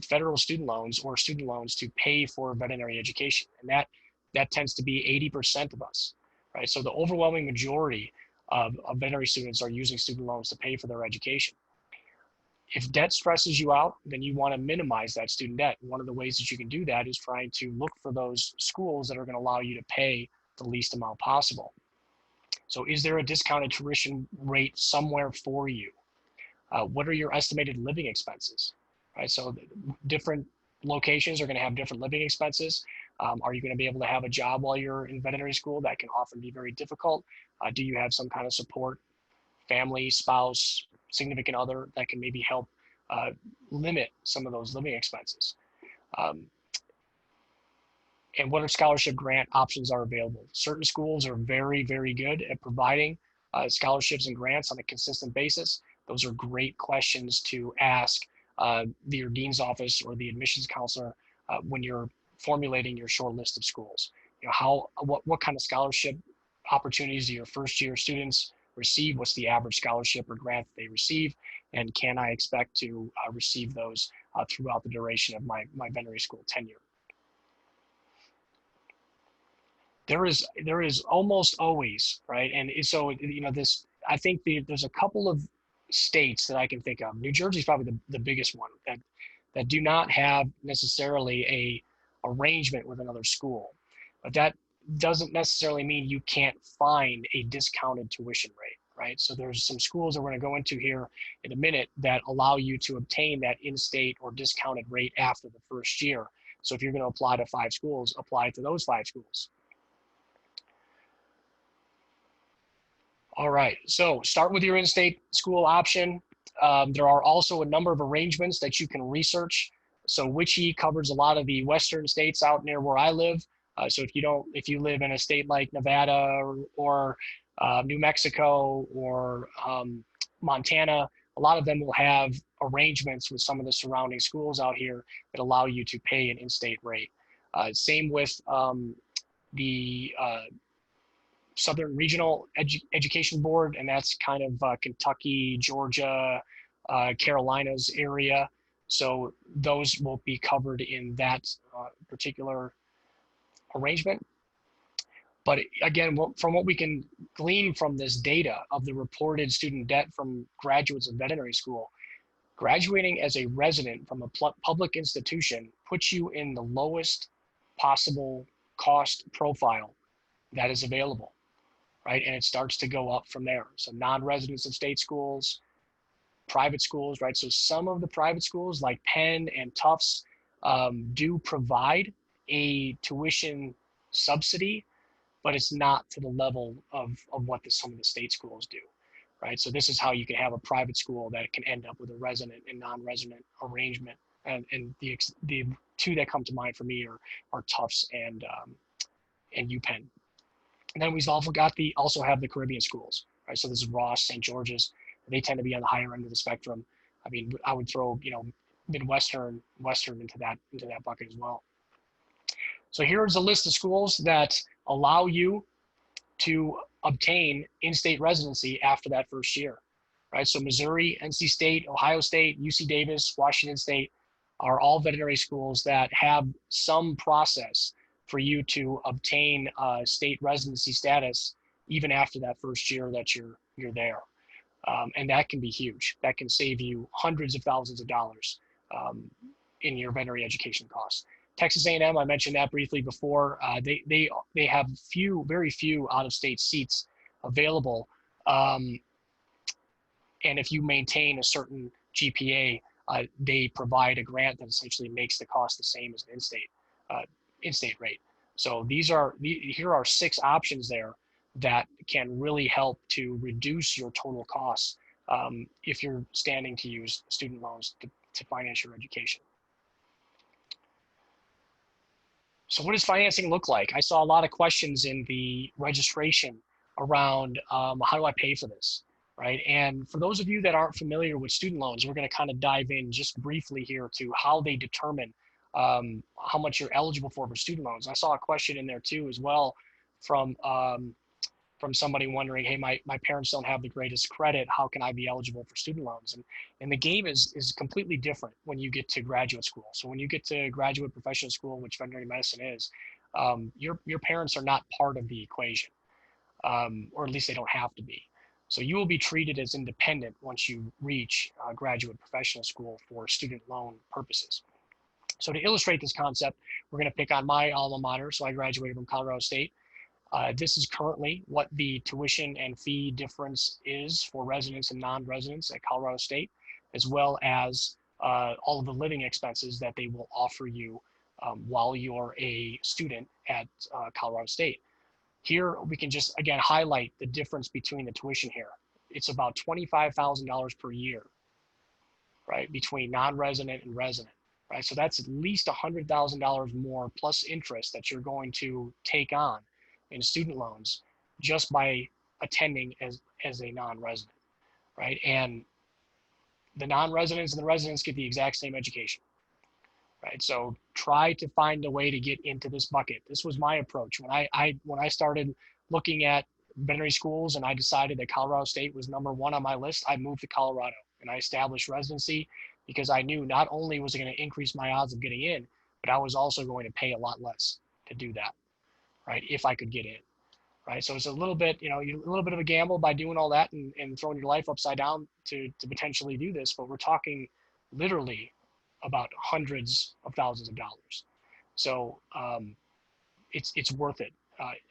federal student loans or student loans to pay for veterinary education. And that tends to be 80% of us, right? So the overwhelming majority of veterinary students are using student loans to pay for their education. If debt stresses you out, then you want to minimize that student debt. One of the ways that you can do that is trying to look for those schools that are going to allow you to pay the least amount possible. So is there a discounted tuition rate somewhere for you? What are your estimated living expenses? Right, so different locations are going to have different living expenses. Are you going to be able to have a job while you're in veterinary school? That can often be very difficult. Do you have some kind of support, family, spouse, significant other that can maybe help limit some of those living expenses? And what scholarship grant options are available? Certain schools are very, very good at providing scholarships and grants on a consistent basis. Those are great questions to ask your dean's office or the admissions counselor when you're formulating your short list of schools. You know, what kind of scholarship opportunities do your first year students receive? What's the average scholarship or grant they receive? And can I expect to receive those throughout the duration of my veterinary school tenure? There is almost always, right? And so, you know, I think there's a couple of states that I can think of. New Jersey is probably the biggest one that do not have necessarily a arrangement with another school, but that doesn't necessarily mean you can't find a discounted tuition rate, right? So there's some schools that we're going to go into here in a minute that allow you to obtain that in-state or discounted rate after the first year. So if you're going to apply to 5 schools, apply to those 5 schools. All right, so start with your in-state school option. There are also a number of arrangements that you can research. So WICHE covers a lot of the western states out near where I live. So if you live in a state like Nevada or New Mexico or Montana, a lot of them will have arrangements with some of the surrounding schools out here that allow you to pay an in-state rate. Same with the Southern Regional Education Board, and that's kind of Kentucky, Georgia, Carolinas area. So those will be covered in that particular arrangement. But again, from what we can glean from this data of the reported student debt from graduates of veterinary school, graduating as a resident from a public institution puts you in the lowest possible cost profile that is available. Right? And it starts to go up from there. So non-residents of state schools, private schools, right? So some of the private schools like Penn and Tufts do provide a tuition subsidy, but it's not to the level of what some of the state schools do, right? So this is how you can have a private school that can end up with a resident and non-resident arrangement. And the 2 that come to mind for me are Tufts and UPenn. And then we've also have the Caribbean schools, right? So this is Ross, St. George's. They tend to be on the higher end of the spectrum. I mean, I would throw, you know, Midwestern, Western into that bucket as well. So here's a list of schools that allow you to obtain in-state residency after that first year, right? So Missouri, NC State, Ohio State, UC Davis, Washington State are all veterinary schools that have some process for you to obtain state residency status even after that first year that you're there. And that can be huge. That can save you hundreds of thousands of dollars in your veterinary education costs. Texas A&M, I mentioned that briefly before. They have very few out-of-state seats available. And if you maintain a certain GPA, they provide a grant that essentially makes the cost the same as an in-state rate. So here are 6 options there that can really help to reduce your total costs if you're standing to use student loans to finance your education. So what does financing look like? I saw a lot of questions in the registration around how do I pay for this, right? And for those of you that aren't familiar with student loans, we're going to kind of dive in just briefly here to how they determine how much you're eligible for student loans. I saw a question in there too as well from somebody wondering, hey, my parents don't have the greatest credit. How can I be eligible for student loans? And the game is completely different when you get to graduate school. So when you get to graduate professional school, which veterinary medicine is, your parents are not part of the equation, or at least they don't have to be. So you will be treated as independent once you reach graduate professional school for student loan purposes. So to illustrate this concept, we're going to pick on my alma mater. So I graduated from Colorado State. This is currently what the tuition and fee difference is for residents and non-residents at Colorado State, as well as all of the living expenses that they will offer you while you're a student at Colorado State. Here, we can just, again, highlight the difference between the tuition here. It's about $25,000 per year, right, between non-resident and resident, right? So that's at least $100,000 more plus interest that you're going to take on in student loans just by attending as a non-resident, right? And the non-residents and the residents get the exact same education, right? So try to find a way to get into this bucket. This was my approach when I started looking at veterinary schools and I decided that Colorado State was #1 on my list. I moved to Colorado and I established residency because I knew not only was it going to increase my odds of getting in, but I was also going to pay a lot less to do that, right? If I could get in, right? So it's a little bit, a little bit of a gamble by doing all that and throwing your life upside down to potentially do this, but we're talking literally about hundreds of thousands of dollars. So it's worth it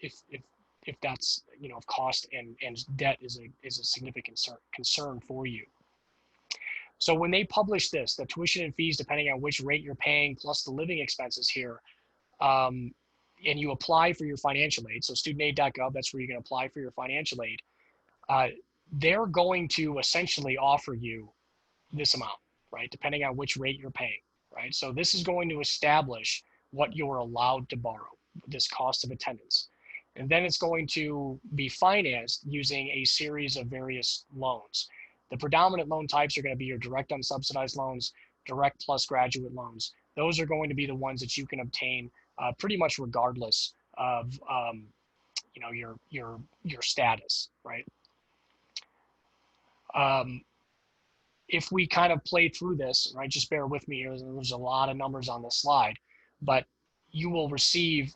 if that's, if cost and debt is a significant concern for you. So when they publish this, the tuition and fees, depending on which rate you're paying, plus the living expenses here, and you apply for your financial aid, so studentaid.gov, that's where you can apply for your financial aid, they're going to essentially offer you this amount, right, depending on which rate you're paying, right? So this is going to establish what you're allowed to borrow, this cost of attendance. And then it's going to be financed using a series of various loans. The predominant loan types are going to be your direct unsubsidized loans, direct plus graduate loans. Those are going to be the ones that you can obtain pretty much regardless of your status, right? If we kind of play through this, right, just bear with me here. There's a lot of numbers on this slide, but you will receive,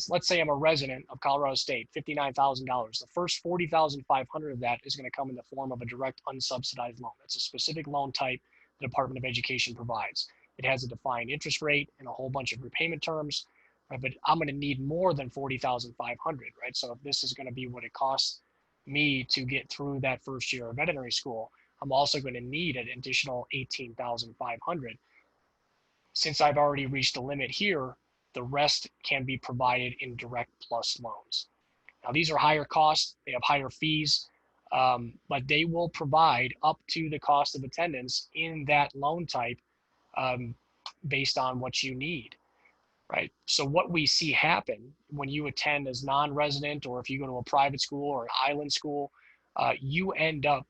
let's say I'm a resident of Colorado State, $59,000. The first $40,500 of that is going to come in the form of a direct unsubsidized loan. That's a specific loan type the Department of Education provides. It has a defined interest rate and a whole bunch of repayment terms, right? But I'm going to need more than $40,500, right? So if this is going to be what it costs me to get through that first year of veterinary school, I'm also going to need an additional $18,500. Since I've already reached the limit here, the rest can be provided in direct plus loans. Now, these are higher costs, they have higher fees, but they will provide up to the cost of attendance in that loan type based on what you need, right? So what we see happen when you attend as non-resident, or if you go to a private school or an island school, you end up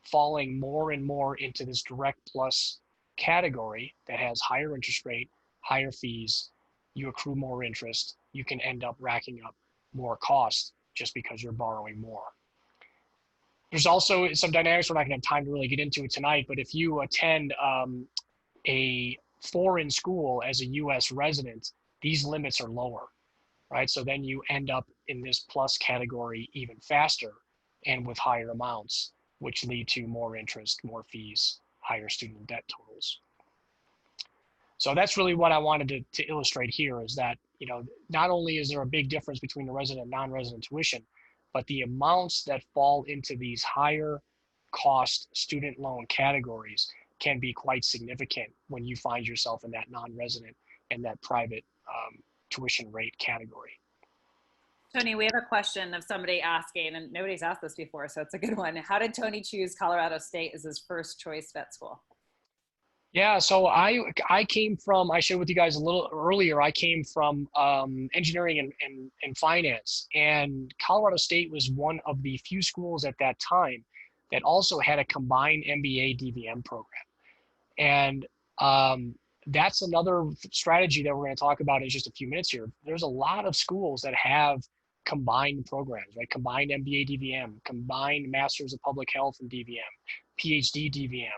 falling more and more into this direct plus category that has higher interest rate, higher fees. You accrue more interest, you can end up racking up more cost just because you're borrowing more. There's also some dynamics we're not going to have time to really get into it tonight, but if you attend a foreign school as a U.S. resident, these limits are lower, right? So then you end up in this plus category even faster and with higher amounts, which lead to more interest, more fees, higher student debt totals. So that's really what I wanted to illustrate here, is that, not only is there a big difference between the resident and non-resident tuition, but the amounts that fall into these higher cost student loan categories can be quite significant when you find yourself in that non-resident and that private tuition rate category. Tony, we have a question of somebody asking, and nobody's asked this before, so it's a good one. How did Tony choose Colorado State as his first choice vet school? Yeah, so I came from, I shared with you guys a little earlier, I came from engineering and finance, and Colorado State was one of the few schools at that time that also had a combined MBA DVM program. And that's another strategy that we're going to talk about in just a few minutes here. There's a lot of schools that have combined programs, right? Combined MBA DVM, combined Masters of Public Health and DVM, PhD DVM,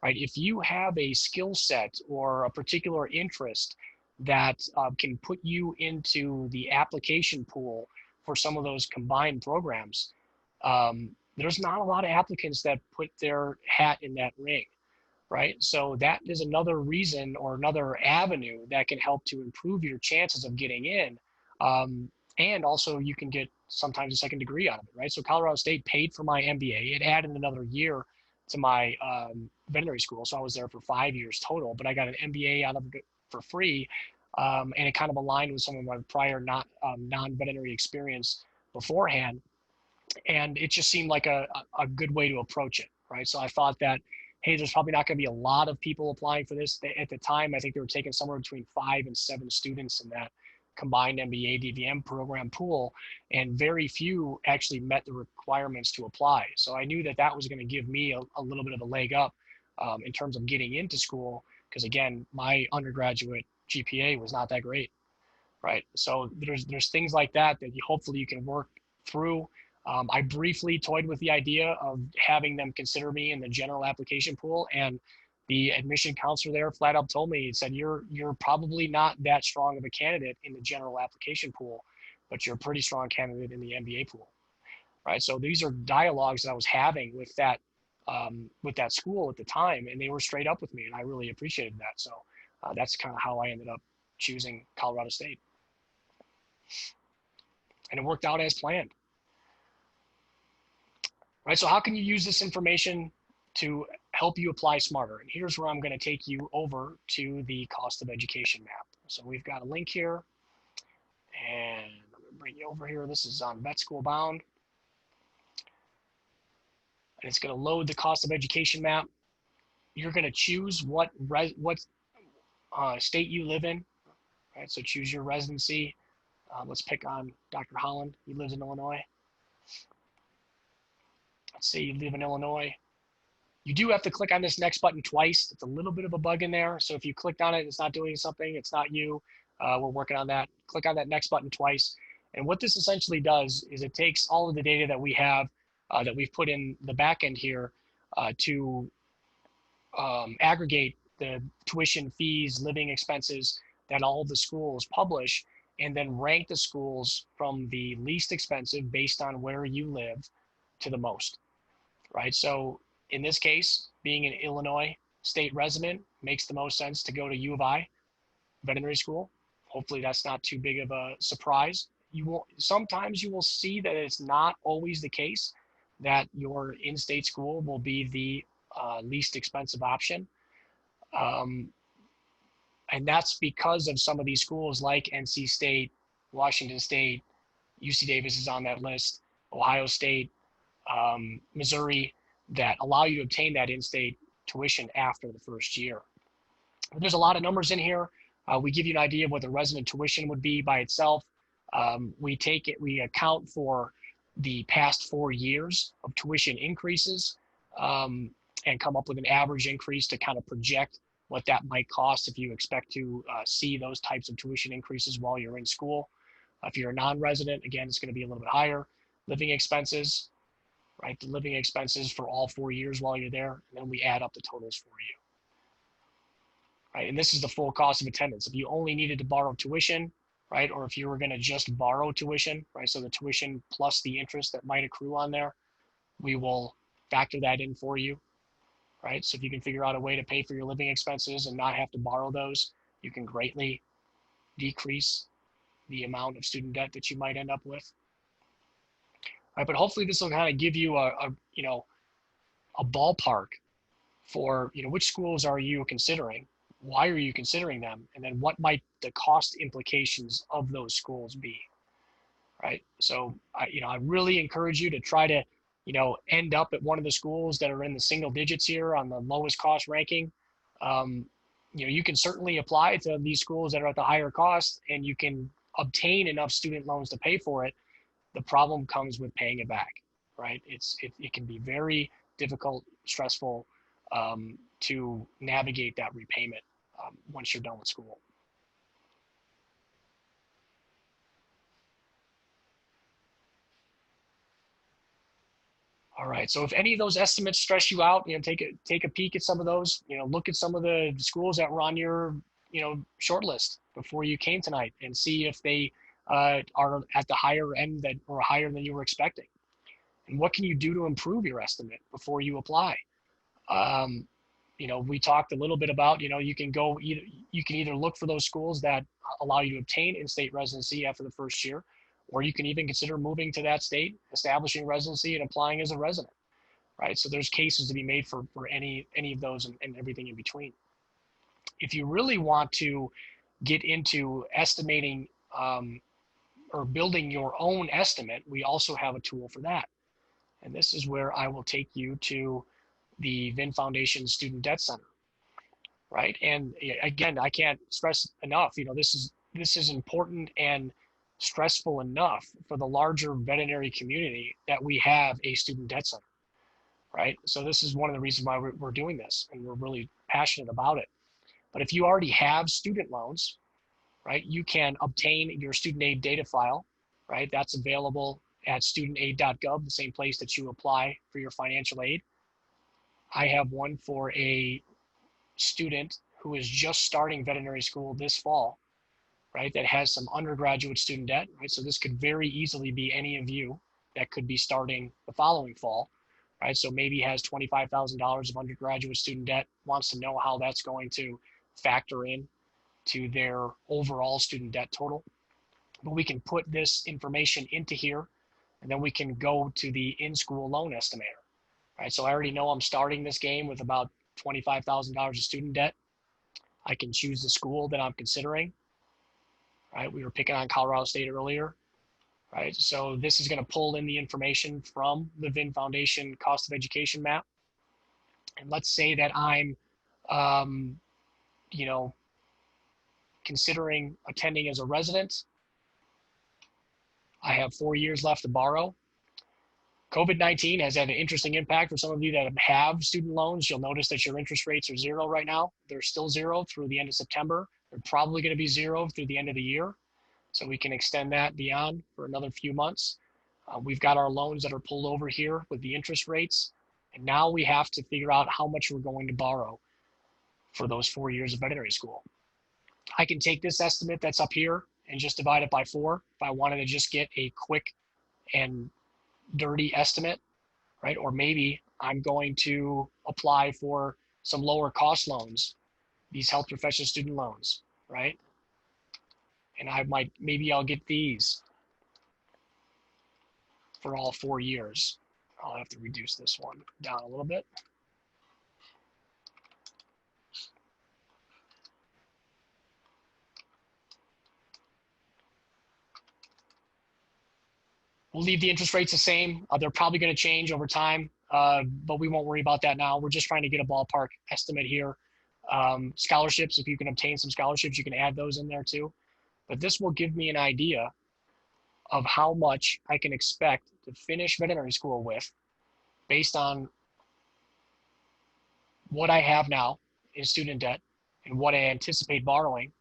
right? If you have a skill set or a particular interest that can put you into the application pool for some of those combined programs, there's not a lot of applicants that put their hat in that ring, right? So that is another reason or another avenue that can help to improve your chances of getting in. And also you can get sometimes a second degree out of it, right? So Colorado State paid for my MBA. It added another year to my veterinary school. So I was there for 5 years total, but I got an MBA out of it for free. And it kind of aligned with some of my prior non-veterinary experience beforehand. And it just seemed like a good way to approach it, right? So I thought that, hey, there's probably not going to be a lot of people applying for this. At the time, I think they were taking somewhere between 5 and 7 students in that combined MBA DVM program pool, and very few actually met the requirements to apply. So I knew that that was going to give me a little bit of a leg up in terms of getting into school, because again, my undergraduate GPA was not that great, right? So there's things like that hopefully you can work through. I briefly toyed with the idea of having them consider me in the general application pool, and the admission counselor there flat up told me, he said, you're probably not that strong of a candidate in the general application pool, but you're a pretty strong candidate in the MBA pool, right? So these are dialogues that I was having with that school at the time, and they were straight up with me, and I really appreciated that. So that's kind of how I ended up choosing Colorado State, and it worked out as planned. Right, so how can you use this information to help you apply smarter? And here's where I'm going to take you over to the cost of education map. So we've got a link here, and I'm going to bring you over here. This is on Vet School Bound, and it's going to load the cost of education map. You're going to choose what state you live in. Right, so choose your residency. Let's pick on Dr. Holland. He lives in Illinois. Let's say you live in Illinois. You do have to click on this next button twice. It's a little bit of a bug in there. So if you clicked on it, it's not doing something, it's not you. We're working on that. Click on that next button twice. And what this essentially does is it takes all of the data that we have, that we've put in the back end here to aggregate the tuition, fees, living expenses that all of the schools publish, and then rank the schools from the least expensive based on where you live to the most, right? So in this case, being an Illinois state resident makes the most sense to go to U of I veterinary school. Hopefully that's not too big of a surprise. Sometimes you will see that it's not always the case that your in-state school will be the least expensive option. And that's because of some of these schools like NC State, Washington State, UC Davis is on that list, Ohio State, Missouri, that allow you to obtain that in-state tuition after the first year. There's a lot of numbers in here. We give you an idea of what the resident tuition would be by itself. We account for the past 4 years of tuition increases and come up with an average increase to kind of project what that might cost if you expect to see those types of tuition increases while you're in school. If you're a non-resident, again, it's going to be a little bit higher. Living expenses, right? The living expenses for all 4 years while you're there, and then we add up the totals for you. Right, and this is the full cost of attendance. If you only needed to borrow tuition, right, or if you were going to just borrow tuition, right, so the tuition plus the interest that might accrue on there, we will factor that in for you, right? So if you can figure out a way to pay for your living expenses and not have to borrow those, you can greatly decrease the amount of student debt that you might end up with. Right, but hopefully this will kind of give you a a ballpark for, which schools are you considering? Why are you considering them? And then what might the cost implications of those schools be, right? So, I really encourage you to try to, end up at one of the schools that are in the single digits here on the lowest cost ranking. Um, you can certainly apply to these schools that are at the higher cost, and you can obtain enough student loans to pay for it. The problem comes with paying it back, right? It can be very difficult, stressful, to navigate that repayment once you're done with school. All right. So if any of those estimates stress you out, take a peek at some of those. Look at some of the schools that were on your short list before you came tonight, and see if they are at the higher end that or higher than you were expecting. And what can you do to improve your estimate before you apply? We talked a little bit about, you can either look for those schools that allow you to obtain in-state residency after the first year, or you can even consider moving to that state, establishing residency, and applying as a resident, right? So there's cases to be made for any of those and everything in between. If you really want to get into estimating or building your own estimate, we also have a tool for that. And this is where I will take you to the VIN Foundation Student Debt Center, right? And again, I can't stress enough, this is important and stressful enough for the larger veterinary community that we have a student debt center, right? So this is one of the reasons why we're doing this, and we're really passionate about it. But if you already have student loans, right, you can obtain your student aid data file, right? That's available at studentaid.gov, the same place that you apply for your financial aid. I have one for a student who is just starting veterinary school this fall, right, that has some undergraduate student debt, right? So this could very easily be any of you that could be starting the following fall, right? So maybe has $25,000 of undergraduate student debt, wants to know how that's going to factor in to their overall student debt total. But we can put this information into here, and then we can go to the in-school loan estimator, right? So I already know I'm starting this game with about $25,000 of student debt. I can choose the school that I'm considering, right? We were picking on Colorado State earlier, right? So this is going to pull in the information from the VIN Foundation cost of education map. And let's say that I'm, considering attending as a resident. I have 4 years left to borrow. COVID-19 has had an interesting impact for some of you that have student loans. You'll notice that your interest rates are zero right now. They're still zero through the end of September. They're probably going to be zero through the end of the year. So we can extend that beyond for another few months. We've got our loans that are pulled over here with the interest rates. And now we have to figure out how much we're going to borrow for those 4 years of veterinary school. I can take this estimate that's up here and just divide it by 4 if I wanted to just get a quick and dirty estimate, right? Or maybe I'm going to apply for some lower cost loans, these health profession student loans, right? And maybe I'll get these for all 4 years. I'll have to reduce this one down a little bit. We'll leave the interest rates the same. They're probably going to change over time, but we won't worry about that now. We're just trying to get a ballpark estimate here. Scholarships, if you can obtain some scholarships, you can add those in there too. But this will give me an idea of how much I can expect to finish veterinary school with based on what I have now in student debt and what I anticipate borrowing,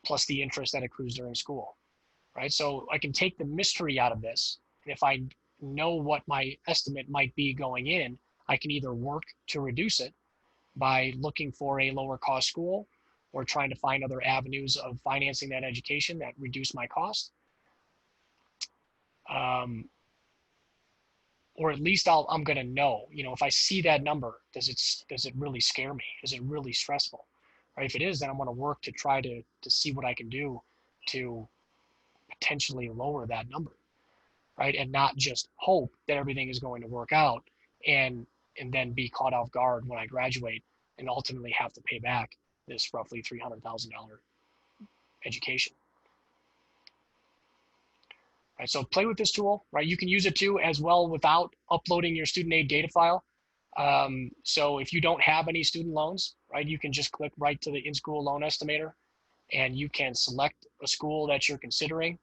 plus the interest that accrues during school. Right? So I can take the mystery out of this. And if I know what my estimate might be going in, I can either work to reduce it by looking for a lower cost school or trying to find other avenues of financing that education that reduce my cost. Or at least I'm going to know, if I see that number, does it really scare me? Is it really stressful? Right? If it is, then I'm going to work to try to see what I can do to potentially lower that number, right? And not just hope that everything is going to work out and then be caught off guard when I graduate and ultimately have to pay back this roughly $300,000 education. Right, so play with this tool, right? You can use it too as well without uploading your student aid data file. So if you don't have any student loans, right, you can just click right to the in-school loan estimator and you can select a school that you're considering,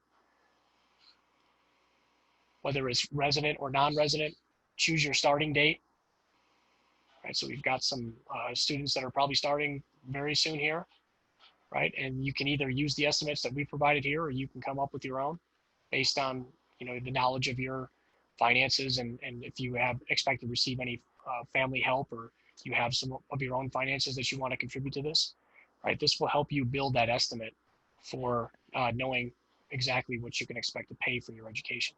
whether it's resident or non-resident, choose your starting date. Right, so we've got some students that are probably starting very soon here, right? And you can either use the estimates that we provided here, or you can come up with your own based on, you know, the knowledge of your finances and if you have expect to receive any family help, or you have some of your own finances that you want to contribute to this, right? This will help you build that estimate for knowing exactly what you can expect to pay for your education.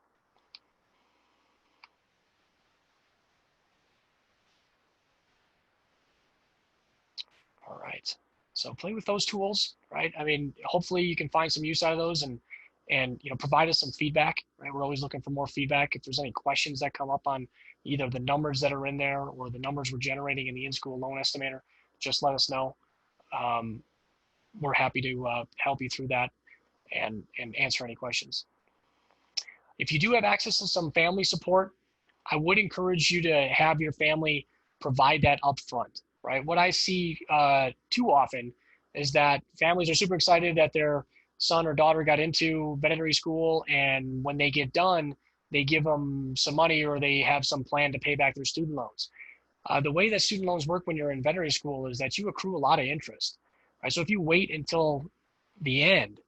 All right, so play with those tools, right? I mean, hopefully you can find some use out of those and you know, provide us some feedback, right? We're always looking for more feedback. If there's any questions that come up on either the numbers that are in there or the numbers we're generating in the in-school loan estimator, just let us know. We're happy to help you through that and answer any questions. If you do have access to some family support, I would encourage you to have your family provide that upfront, right? What I see too often is that families are super excited that their son or daughter got into veterinary school, and when they get done, they give them some money or they have some plan to pay back their student loans. The way that student loans work when you're in veterinary school is that you accrue a lot of interest, right? So if you wait until the end,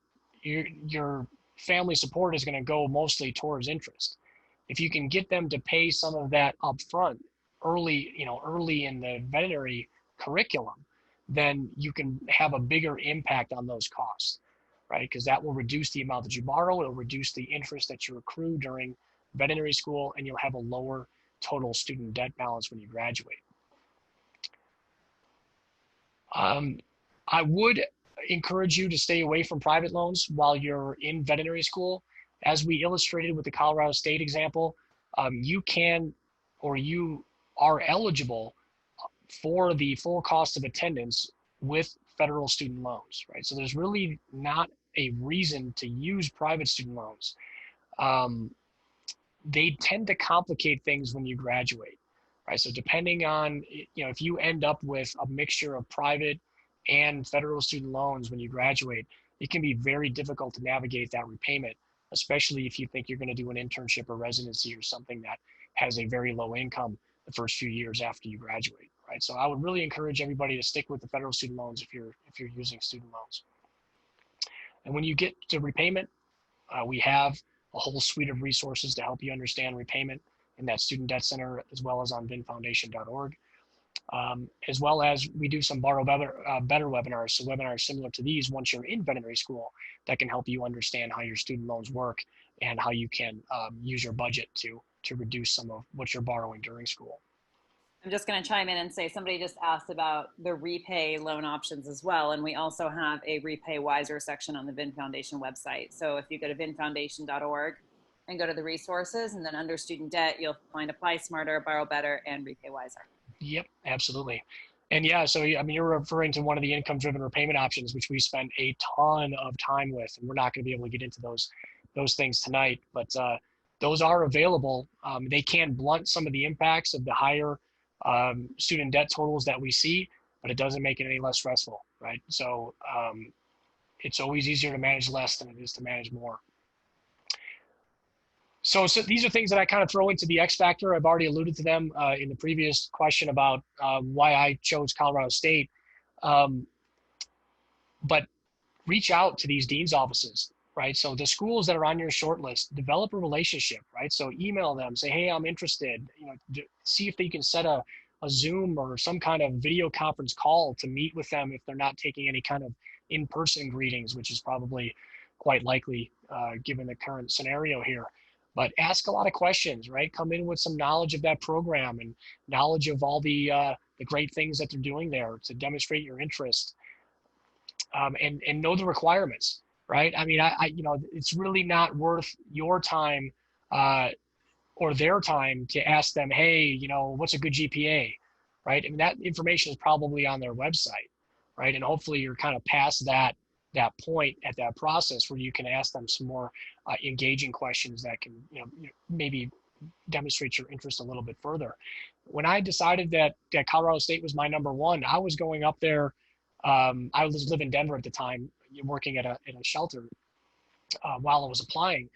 your family support is going to go mostly towards interest. If you can get them to pay some of that upfront early, you know, early in the veterinary curriculum, then you can have a bigger impact on those costs, right? Because that will reduce the amount that you borrow, it'll reduce the interest that you accrue during veterinary school, and you'll have a lower total student debt balance when you graduate. I would encourage you to stay away from private loans while you're in veterinary school. As we illustrated with the Colorado State example, you can, or you are eligible for the full cost of attendance with federal student loans, right? So there's really not a reason to use private student loans. They tend to complicate things when you graduate, right? So depending on, you know, if you end up with a mixture of private and federal student loans when you graduate, it can be very difficult to navigate that repayment, especially if you think you're going to do an internship or residency or something that has a very low income the first few years after you graduate, right? So I would really encourage everybody to stick with the federal student loans if you're using student loans. And when you get to repayment, we have a whole suite of resources to help you understand repayment in that Student Debt Center, as well as on vinfoundation.org. As well as we do some Borrow Better webinars, so webinars similar to these once you're in veterinary school that can help you understand how your student loans work and how you can use your budget to reduce some of what you're borrowing during school. I'm just going to chime in and say somebody just asked about the repay loan options as well. And we also have a Repay Wiser section on the VIN Foundation website. So if you go to vinfoundation.org and go to the resources, and then under student debt, you'll find Apply Smarter, Borrow Better, and Repay Wiser. Yep, absolutely. And yeah, so I mean, you're referring to one of the income-driven repayment options, which we spent a ton of time with, and we're not going to be able to get into those things tonight, but those are available. They can blunt some of the impacts of the higher student debt totals that we see, but it doesn't make it any less stressful, right? So it's always easier to manage less than it is to manage more. So these are things that I kind of throw into the X factor. I've already alluded to them in the previous question about why I chose Colorado State. But reach out to these dean's offices, right? So the schools that are on your short list, develop a relationship, right? So email them, say, hey, I'm interested, you know, see if they can set a Zoom or some kind of video conference call to meet with them if they're not taking any kind of in-person greetings, which is probably quite likely given the current scenario here. But ask a lot of questions, right? Come in with some knowledge of that program and knowledge of all the great things that they're doing there to demonstrate your interest, and know the requirements, right? I mean, you know, it's really not worth your time or their time to ask them, hey, what's a good GPA, right? I mean, that information is probably on their website, right? And hopefully you're kind of past that point at that process where you can ask them some more engaging questions that can, maybe demonstrate your interest a little bit further. When I decided that Colorado State was my number one, I was going up there. I was living in Denver at the time, working at a shelter while I was applying,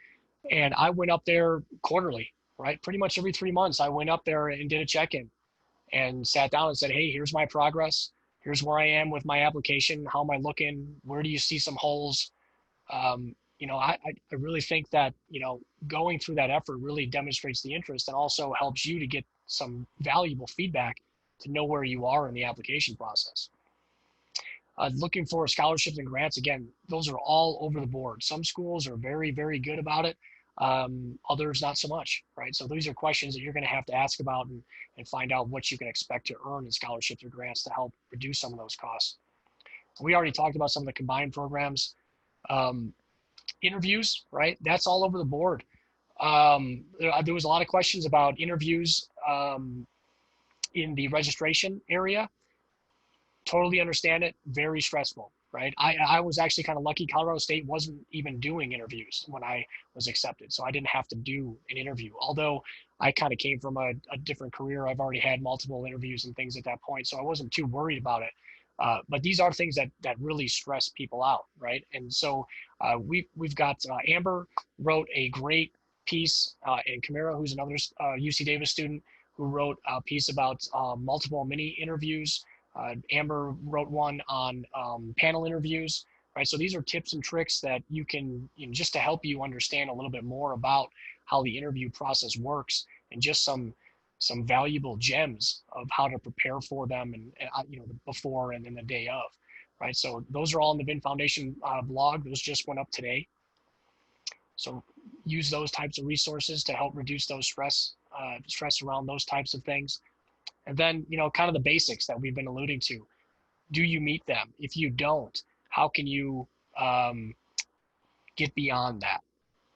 and I went up there quarterly, right? Pretty much every 3 months, I went up there and did a check-in and sat down and said, hey, here's my progress. Here's where I am with my application. How am I looking? Where do you see some holes? I really think that, going through that effort really demonstrates the interest and also helps you to get some valuable feedback to know where you are in the application process. Looking for scholarships and grants, again, those are all over the board. Some schools are very, very good about it. Others not so much, right? So these are questions that you're going to have to ask about and find out what you can expect to earn in scholarships or grants to help reduce some of those costs. We already talked about some of the combined programs. Interviews, right? That's all over the board. There was a lot of questions about interviews in the registration area. Totally understand it. Very stressful, right? I was actually kind of lucky. Colorado State wasn't even doing interviews when I was accepted, so I didn't have to do an interview. Although I kind of came from a different career. I've already had multiple interviews and things at that point, so I wasn't too worried about it. But these are things that really stress people out, right? And so we've got Amber wrote a great piece, and Camara, who's another UC Davis student, who wrote a piece about multiple mini interviews. Amber wrote one on panel interviews, right? So these are tips and tricks that you can, just to help you understand a little bit more about how the interview process works, and just some valuable gems of how to prepare for them, and the before and then the day of, right? So those are all in the VIN Foundation blog. Those just went up today. So use those types of resources to help reduce those stress around those types of things. And then, kind of the basics that we've been alluding to. Do you meet them? If you don't, how can you get beyond that,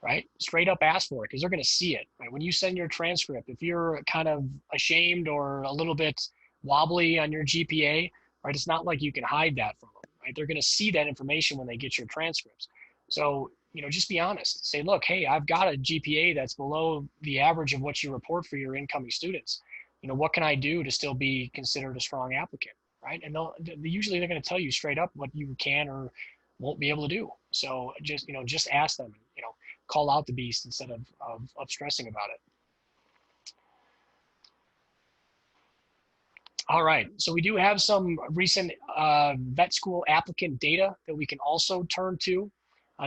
right? Straight up ask for it, because they're going to see it, right? When you send your transcript, if you're kind of ashamed or a little bit wobbly on your GPA, right, it's not like you can hide that from them, right? They're going to see that information when they get your transcripts. So, just be honest. Say, look, hey, I've got a GPA that's below the average of what you report for your incoming students. What can I do to still be considered a strong applicant, right? And usually they're going to tell you straight up what you can or won't be able to do. So just ask them, call out the beast instead of stressing about it. All right, so we do have some recent vet school applicant data that we can also turn to.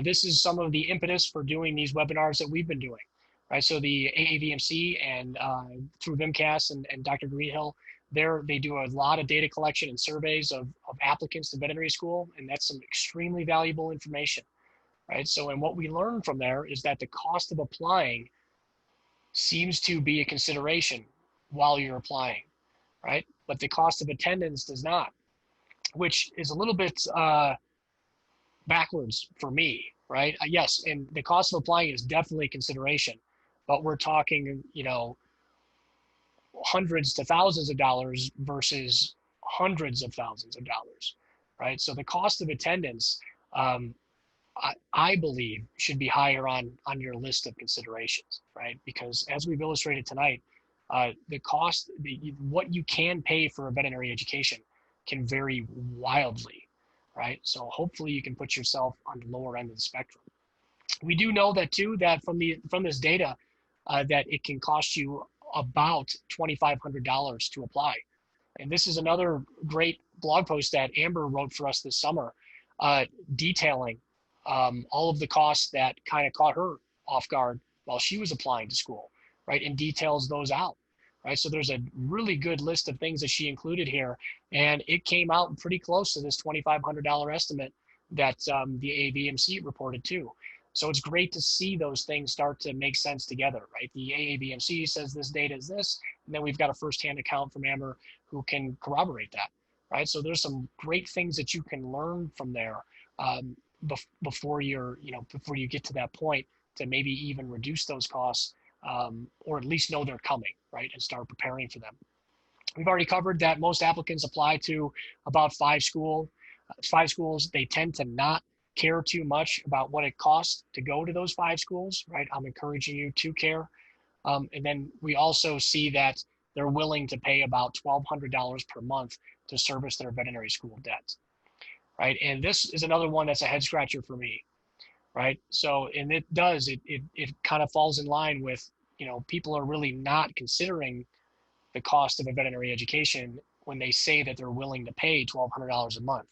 This is some of the impetus for doing these webinars that we've been doing. Right, so the AAVMC and through VIMCAS and Dr. Greenhill, they do a lot of data collection and surveys of applicants to veterinary school, and that's some extremely valuable information, right? So, and what we learn from there is that the cost of applying seems to be a consideration while you're applying, right? But the cost of attendance does not, which is a little bit backwards for me, right? Yes, and the cost of applying is definitely a consideration, but we're talking, hundreds to thousands of dollars versus hundreds of thousands of dollars, right? So the cost of attendance, I believe, should be higher on your list of considerations, right? Because as we've illustrated tonight, the cost, what you can pay for a veterinary education can vary wildly, right? So hopefully you can put yourself on the lower end of the spectrum. We do know that too, that from this data, that it can cost you about $2,500 to apply. And this is another great blog post that Amber wrote for us this summer, detailing all of the costs that kind of caught her off guard while she was applying to school, right? And details those out, right? So there's a really good list of things that she included here, and it came out pretty close to this $2,500 estimate that the AAVMC reported too. So it's great to see those things start to make sense together, right? The AAVMC says this data is this, and then we've got a firsthand account from Amber who can corroborate that, right? So there's some great things that you can learn from there before you get to that point to maybe even reduce those costs or at least know they're coming, right, and start preparing for them. We've already covered that most applicants apply to about 5 schools. They tend to not care too much about what it costs to go to those 5 schools, right? I'm encouraging you to care. And then we also see that they're willing to pay about $1,200 per month to service their veterinary school debt, right? And this is another one that's a head scratcher for me, right? So, and it kind of falls in line with, people are really not considering the cost of a veterinary education when they say that they're willing to pay $1,200 a month.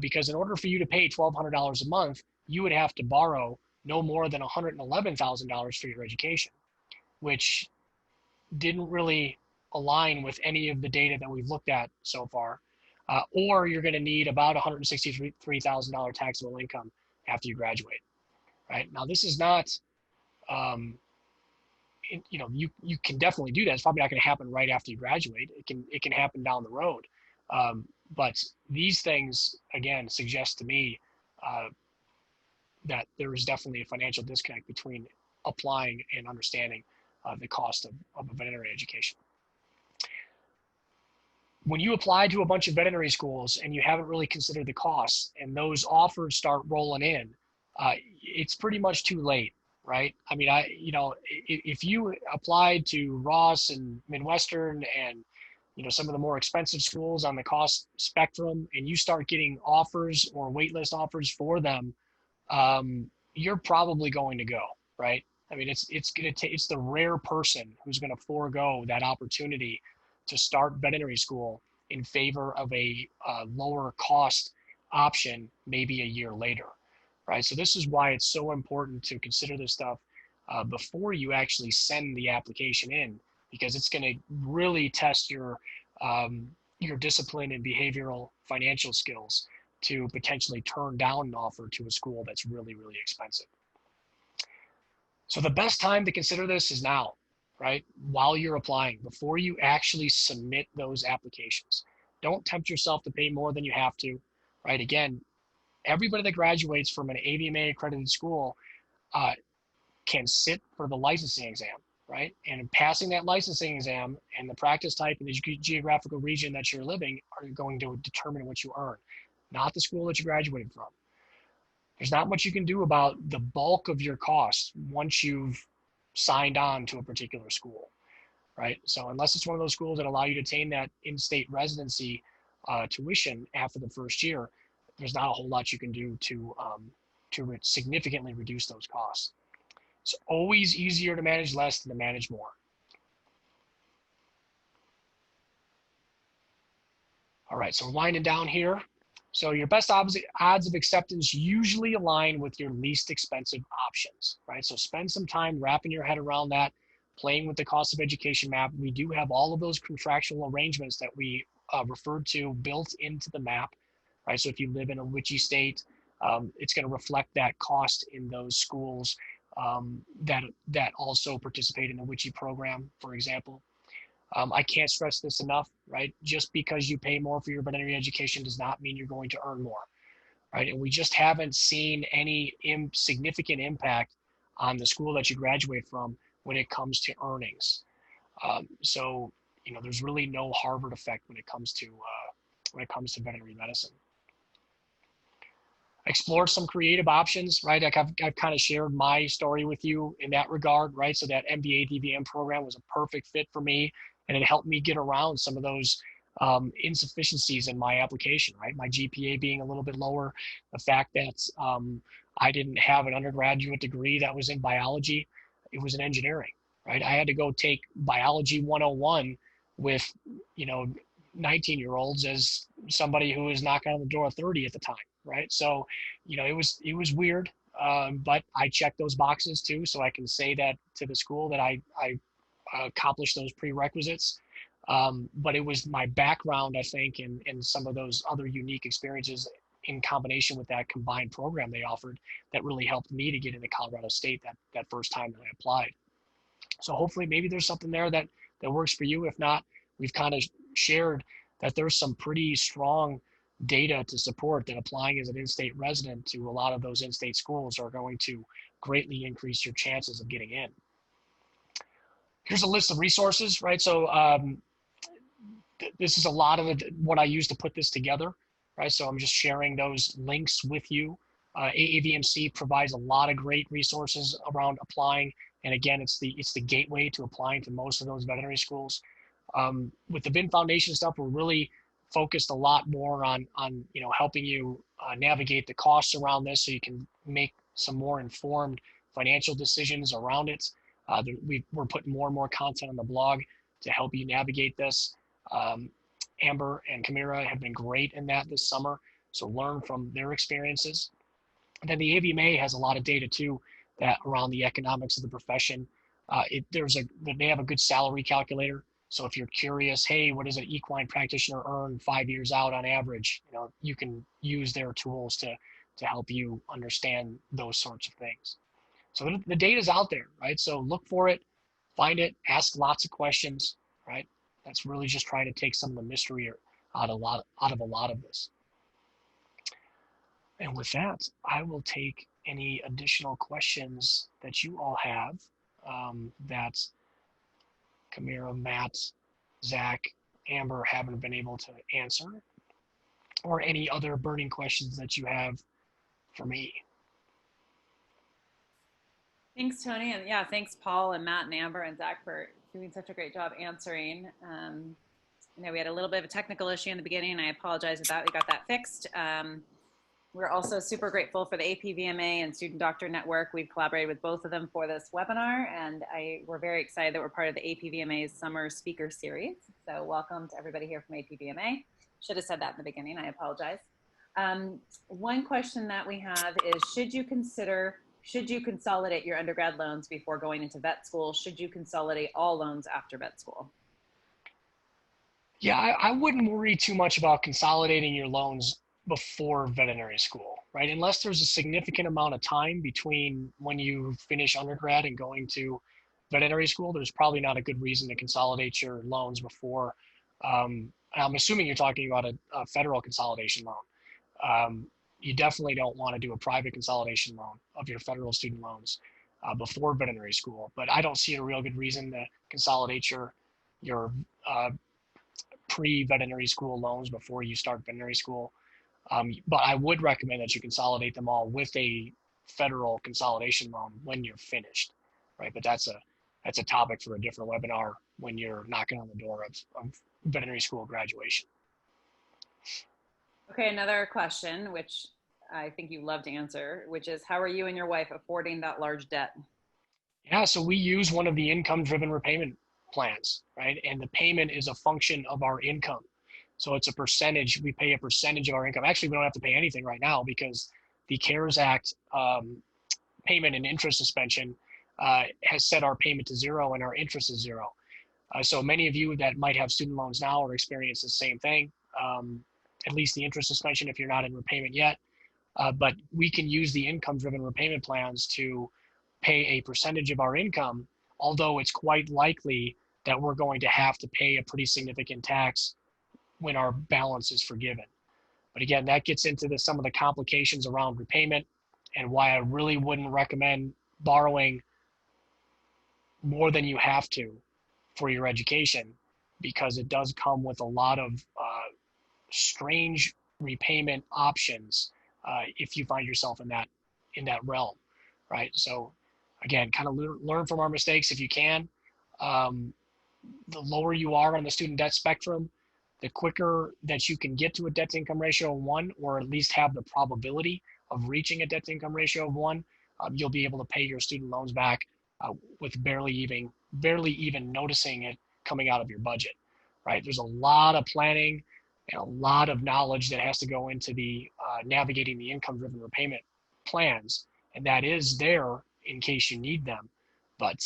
Because in order for you to pay $1,200 a month, you would have to borrow no more than $111,000 for your education, which didn't really align with any of the data that we've looked at so far. Or you're going to need about $163,000 taxable income after you graduate, right? Now, this is not, you can definitely do that. It's probably not going to happen right after you graduate. It can happen down the road. But these things, again, suggest to me that there is definitely a financial disconnect between applying and understanding the cost of a veterinary education. When you apply to a bunch of veterinary schools and you haven't really considered the costs and those offers start rolling in, it's pretty much too late, right? I mean, if you applied to Ross and Midwestern and some of the more expensive schools on the cost spectrum, and you start getting offers or waitlist offers for them, you're probably going to go, right? I mean, it's the rare person who's going to forego that opportunity to start veterinary school in favor of a lower cost option maybe a year later, right? So this is why it's so important to consider this stuff before you actually send the application in, because it's going to really test your discipline and behavioral financial skills to potentially turn down an offer to a school that's really, really expensive. So the best time to consider this is now, right? While you're applying, before you actually submit those applications. Don't tempt yourself to pay more than you have to, right? Again, everybody that graduates from an APVMA accredited school can sit for the licensing exam, right? And passing that licensing exam and the practice type and the geographical region that you're living are going to determine what you earn, not the school that you graduated from. There's not much you can do about the bulk of your costs once you've signed on to a particular school, right? So unless it's one of those schools that allow you to attain that in-state residency tuition after the first year, there's not a whole lot you can do to significantly reduce those costs. It's always easier to manage less than to manage more. All right, so we're winding down here. So your best odds of acceptance usually align with your least expensive options, right? So spend some time wrapping your head around that, playing with the cost of education map. We do have all of those contractual arrangements that we referred to built into the map, right? So if you live in a WICHE state, it's going to reflect that cost in those schools that also participate in the WICHE program, for example. I can't stress this enough, right? Just because you pay more for your veterinary education does not mean you're going to earn more, right? And we just haven't seen any significant impact on the school that you graduate from when it comes to earnings. So, there's really no Harvard effect when it comes to veterinary medicine. Explore some creative options, right? Like I've kind of shared my story with you in that regard, right? So that MBA DVM program was a perfect fit for me, and it helped me get around some of those insufficiencies in my application, right? My GPA being a little bit lower, the fact that I didn't have an undergraduate degree that was in biology, it was in engineering, right? I had to go take biology 101 with, 19-year-olds as somebody who was knocking on the door of 30 at the time, right? So, it was weird, but I checked those boxes too, so I can say that to the school that I accomplished those prerequisites. But it was my background, I think, and some of those other unique experiences in combination with that combined program they offered that really helped me to get into Colorado State that first time that I applied. So hopefully maybe there's something there that works for you. If not, we've kind of shared that there's some pretty strong data to support that applying as an in-state resident to a lot of those in-state schools are going to greatly increase your chances of getting in. Here's a list of resources, right? So this is a lot of what I use to put this together, right? So I'm just sharing those links with you. AAVMC provides a lot of great resources around applying, and again, it's the gateway to applying to most of those veterinary schools. With the VIN Foundation stuff, we're really focused a lot more on helping you navigate the costs around this, so you can make some more informed financial decisions around it. We're putting more and more content on the blog to help you navigate this. Amber and Kamira have been great in that this summer, so learn from their experiences. And then the AVMA has a lot of data too, that around the economics of the profession. They have a good salary calculator. So if you're curious, hey, what does an equine practitioner earn 5 years out on average? You can use their tools to help you understand those sorts of things. So the data's out there, right? So look for it, find it, ask lots of questions, right? That's really just trying to take some of the mystery out of a lot of this. And with that, I will take any additional questions that you all have that Kamira, Matt, Zach, Amber haven't been able to answer, or any other burning questions that you have for me. Thanks, Tony. And yeah, thanks, Paul and Matt and Amber and Zach for doing such a great job answering. We had a little bit of a technical issue in the beginning, and I apologize about that. We got that fixed. We're also super grateful for the APVMA and Student Doctor Network. We've collaborated with both of them for this webinar, and we're very excited that we're part of the APVMA's Summer Speaker Series. So welcome to everybody here from APVMA. Should have said that in the beginning, I apologize. One question that we have is, should you consolidate your undergrad loans before going into vet school? Should you consolidate all loans after vet school? Yeah, I wouldn't worry too much about consolidating your loans before veterinary school, right? Unless there's a significant amount of time between when you finish undergrad and going to veterinary school, there's probably not a good reason to consolidate your loans before. I'm assuming you're talking about a federal consolidation loan. You definitely don't want to do a private consolidation loan of your federal student loans before veterinary school, but I don't see a real good reason to consolidate your pre-veterinary school loans before you start veterinary school. But I would recommend that you consolidate them all with a federal consolidation loan when you're finished, right? But that's a topic for a different webinar when you're knocking on the door of veterinary school graduation. Okay, another question, which I think you love to answer, which is, how are you and your wife affording that large debt? Yeah, so we use one of the income-driven repayment plans, right? And the payment is a function of our income. So it's a percentage, we pay a percentage of our income. Actually, we don't have to pay anything right now because the CARES Act payment and interest suspension has set our payment to zero and our interest is zero. So many of you that might have student loans now are experiencing the same thing, at least the interest suspension if you're not in repayment yet. But we can use the income-driven repayment plans to pay a percentage of our income, although it's quite likely that we're going to have to pay a pretty significant tax when our balance is forgiven. But again, that gets into some of the complications around repayment and why I really wouldn't recommend borrowing more than you have to for your education, because it does come with a lot of strange repayment options if you find yourself in that realm, right? So again, kind of learn from our mistakes if you can. The lower you are on the student debt spectrum, the quicker that you can get to a debt to income ratio of 1, or at least have the probability of reaching a debt to income ratio of 1, you'll be able to pay your student loans back with barely even noticing it coming out of your budget, right? There's a lot of planning and a lot of knowledge that has to go into the navigating the income-driven repayment plans, and that is there in case you need them. But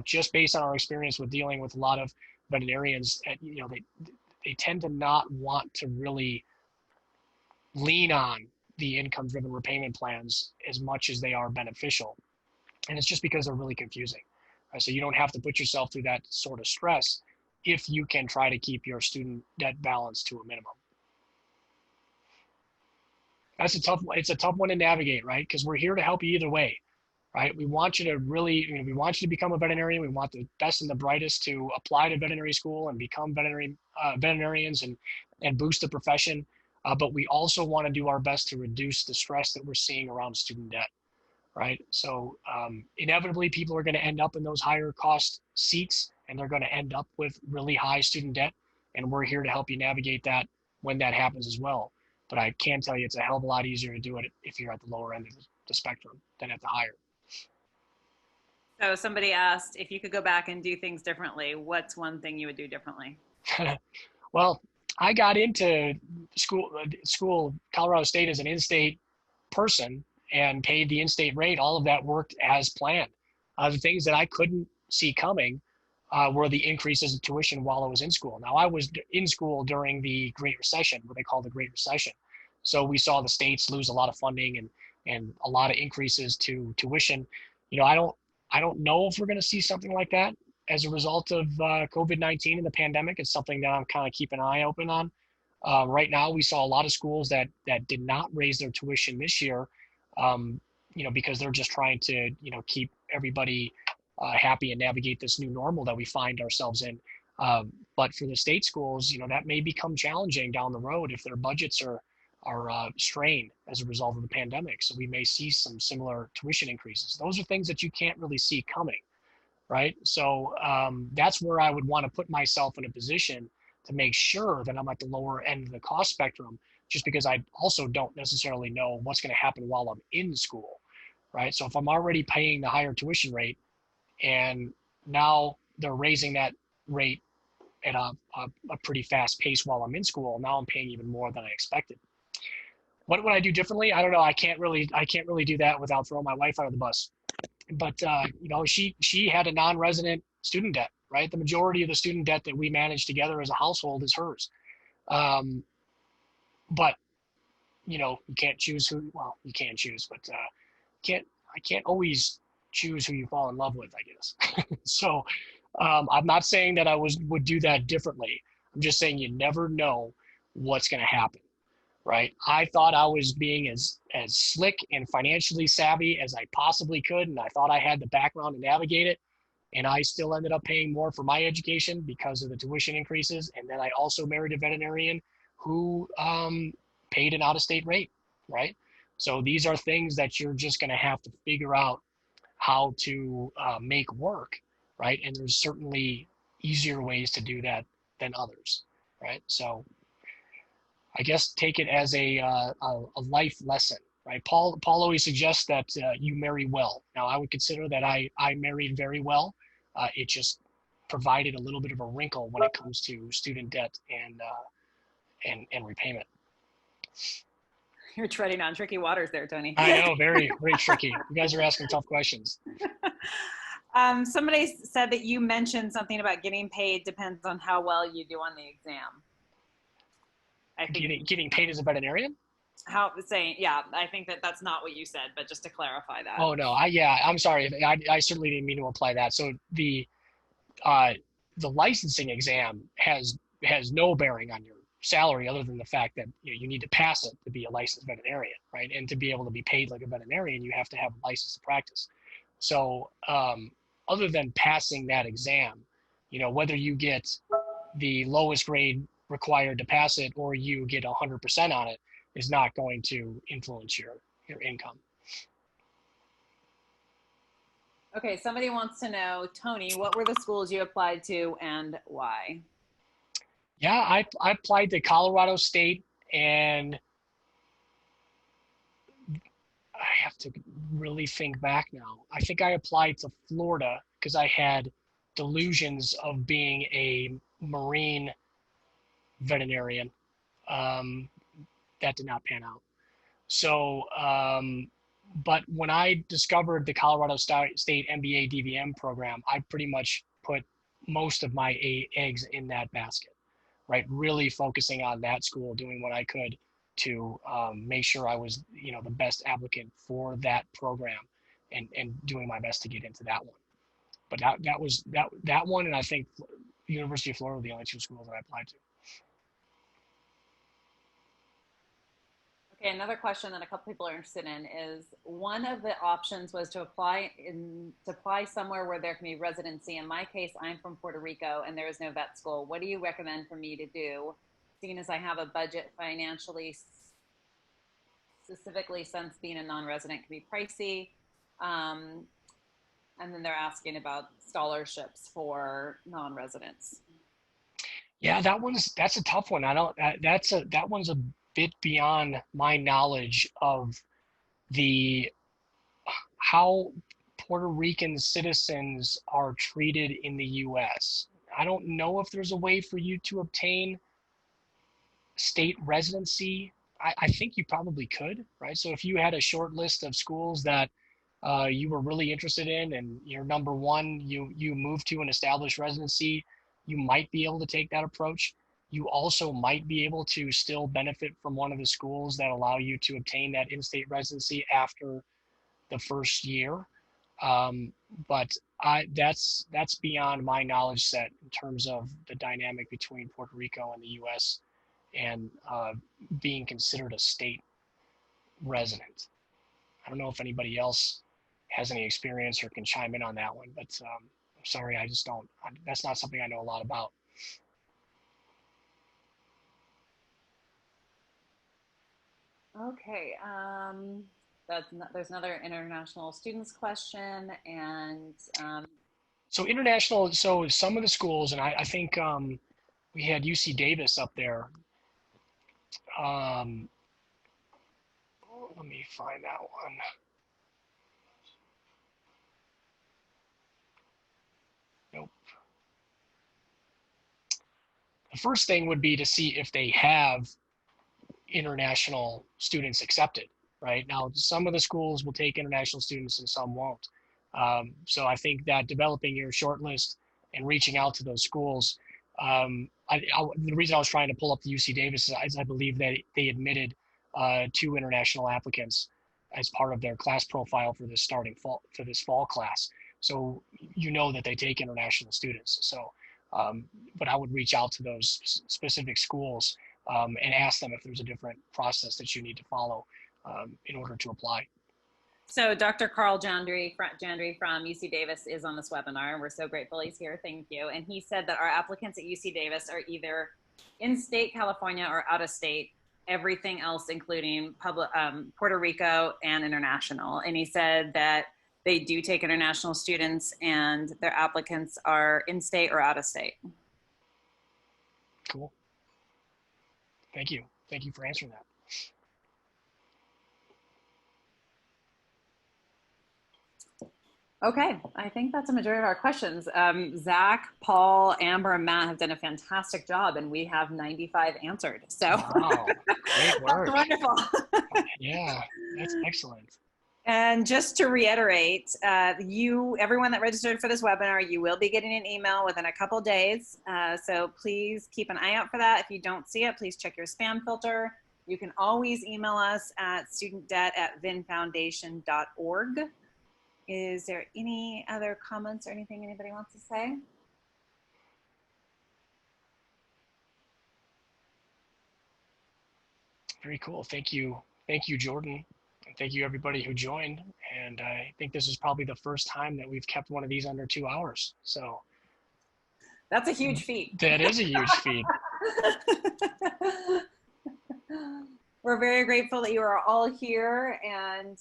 just based on our experience with dealing with a lot of veterinarians, they tend to not want to really lean on the income-driven repayment plans as much as they are beneficial, and it's just because they're really confusing. So you don't have to put yourself through that sort of stress if you can try to keep your student debt balance to a minimum. It's a tough one to navigate, right? Because we're here to help you either way, right? We want you to really, we want you to become a veterinarian. We want the best and the brightest to apply to veterinary school and become veterinarians and boost the profession. But we also want to do our best to reduce the stress that we're seeing around student debt, right? So inevitably, people are going to end up in those higher cost seats, and they're going to end up with really high student debt. And we're here to help you navigate that when that happens as well. But I can tell you it's a hell of a lot easier to do it if you're at the lower end of the spectrum than at the higher. So somebody asked if you could go back and do things differently, what's one thing you would do differently? Well, I got into Colorado State as an in-state person and paid the in-state rate. All of that worked as planned. The things that I couldn't see coming were the increases in tuition while I was in school. Now, I was in school during the Great Recession, what they call the Great Recession. So we saw the states lose a lot of funding and a lot of increases to tuition. I don't know if we're going to see something like that as a result of COVID-19 and the pandemic. It's something that I'm kind of keeping an eye open on. Right now, we saw a lot of schools that did not raise their tuition this year, because they're just trying to, keep everybody happy and navigate this new normal that we find ourselves in. But for the state schools, that may become challenging down the road if their budgets are strained as a result of the pandemic. So we may see some similar tuition increases. Those are things that you can't really see coming, right? So that's where I would want to put myself in a position to make sure that I'm at the lower end of the cost spectrum, just because I also don't necessarily know what's going to happen while I'm in school, right? So if I'm already paying the higher tuition rate and now they're raising that rate at a pretty fast pace while I'm in school, now I'm paying even more than I expected. What would I do differently? I don't know. I can't really do that without throwing my wife out of the bus. But she had a non-resident student debt, right? The majority of the student debt that we manage together as a household is hers. But you can't choose who. Well, you can choose, but can't I can't always choose who you fall in love with, I guess. So I'm not saying that I would do that differently. I'm just saying you never know what's going to happen. Right. I thought I was being as slick and financially savvy as I possibly could. And I thought I had the background to navigate it. And I still ended up paying more for my education because of the tuition increases. And then I also married a veterinarian who paid an out-of-state rate. Right. So these are things that you're just going to have to figure out how to make work. Right. And there's certainly easier ways to do that than others. Right. So I guess take it as a life lesson, right? Paul always suggests that you marry well. Now, I would consider that I married very well. It just provided a little bit of a wrinkle when it comes to student debt and repayment. You're treading on tricky waters there, Tony. I know, very, very tricky. You guys are asking tough questions. Somebody said that you mentioned something about getting paid depends on how well you do on the exam. I think getting paid as a veterinarian? Yeah, I think that's not what you said, but just to clarify that. Oh no, I'm sorry. I certainly didn't mean to apply that. So the licensing exam has no bearing on your salary other than the fact that you need to pass it to be a licensed veterinarian, right? And to be able to be paid like a veterinarian, you have to have a license to practice. So other than passing that exam, whether you get the lowest grade required to pass it or you get 100% on it is not going to influence your income. Okay, somebody wants to know, Tony, what were the schools you applied to and why? Yeah, I applied to Colorado State, and I have to really think back now. I think I applied to Florida because I had delusions of being a marine veterinarian. That did not pan out. So, but when I discovered the Colorado State MBA DVM program, I pretty much put most of my eggs in that basket, right? Really focusing on that school, doing what I could to make sure I was, the best applicant for that program, and doing my best to get into that one. But that was that one, and I think University of Florida were the only two schools that I applied to. Okay, another question that a couple people are interested in is one of the options was to apply somewhere where there can be residency. In my case, I'm from Puerto Rico and there is no vet school. What do you recommend for me to do, seeing as I have a budget financially, specifically since being a non-resident can be pricey? Um, and then they're asking about scholarships for non-residents. Yeah, that's a tough one. I don't that one's a bit beyond my knowledge of the how Puerto Rican citizens are treated in the US. I don't know if there's a way for you to obtain state residency. I think you probably could, right? So if you had a short list of schools that you were really interested in and you're number one, you move to an established residency, you might be able to take that approach. You also might be able to still benefit from one of the schools that allow you to obtain that in-state residency after the first year. Um, but that's beyond my knowledge set in terms of the dynamic between Puerto Rico and the U.S. and being considered a state resident. I don't know if anybody else has any experience or can chime in on that one, but I'm sorry, I just don't. That's not something I know a lot about. Okay, there's another international students question, and So international, so some of the schools, and I think we had UC Davis up there. Um, Let me find that one. Nope. The first thing would be to see if they have international students accepted, right? Now, some of the schools will take international students and some won't. So I think that developing your short list and reaching out to those schools, the reason I was trying to pull up the UC Davis is I believe that they admitted 2 international applicants as part of their class profile for this fall class. So you know that they take international students. So, but I would reach out to those specific schools and ask them if there's a different process that you need to follow in order to apply. so Dr. Carl Jandry from UC Davis is on this webinar. We're so grateful he's here. Thank you. And he said that our applicants at UC Davis are either in state California or out of state, everything else, including Puerto Rico and international. And he said that they do take international students and their applicants are in state or out of state. Cool. Thank you. Thank you for answering that. Okay, I think that's a majority of our questions. Zach, Paul, Amber, and Matt have done a fantastic job, and we have 95 answered. So, wow, great work. Wonderful. Yeah, that's excellent. And just to reiterate, everyone that registered for this webinar, you will be getting an email within a couple days. So please keep an eye out for that. If you don't see it, please check your spam filter. You can always email us at studentdebt@vinfoundation.org. Is there any other comments or anything anybody wants to say? Very cool. Thank you, Jordan. And thank you, everybody who joined. And I think this is probably the first time that we've kept one of these under 2 hours. So that's a huge feat. That is a huge feat. We're very grateful that you are all here, and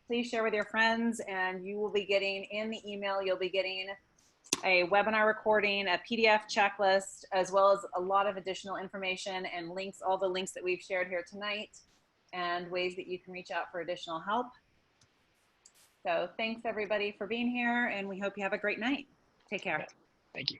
please share with your friends, and you will be getting in the email, you'll be getting a webinar recording, a PDF checklist, as well as a lot of additional information and links, all the links that we've shared here tonight, and ways that you can reach out for additional help. So thanks everybody for being here, and we hope you have a great night. Take care. Thank you.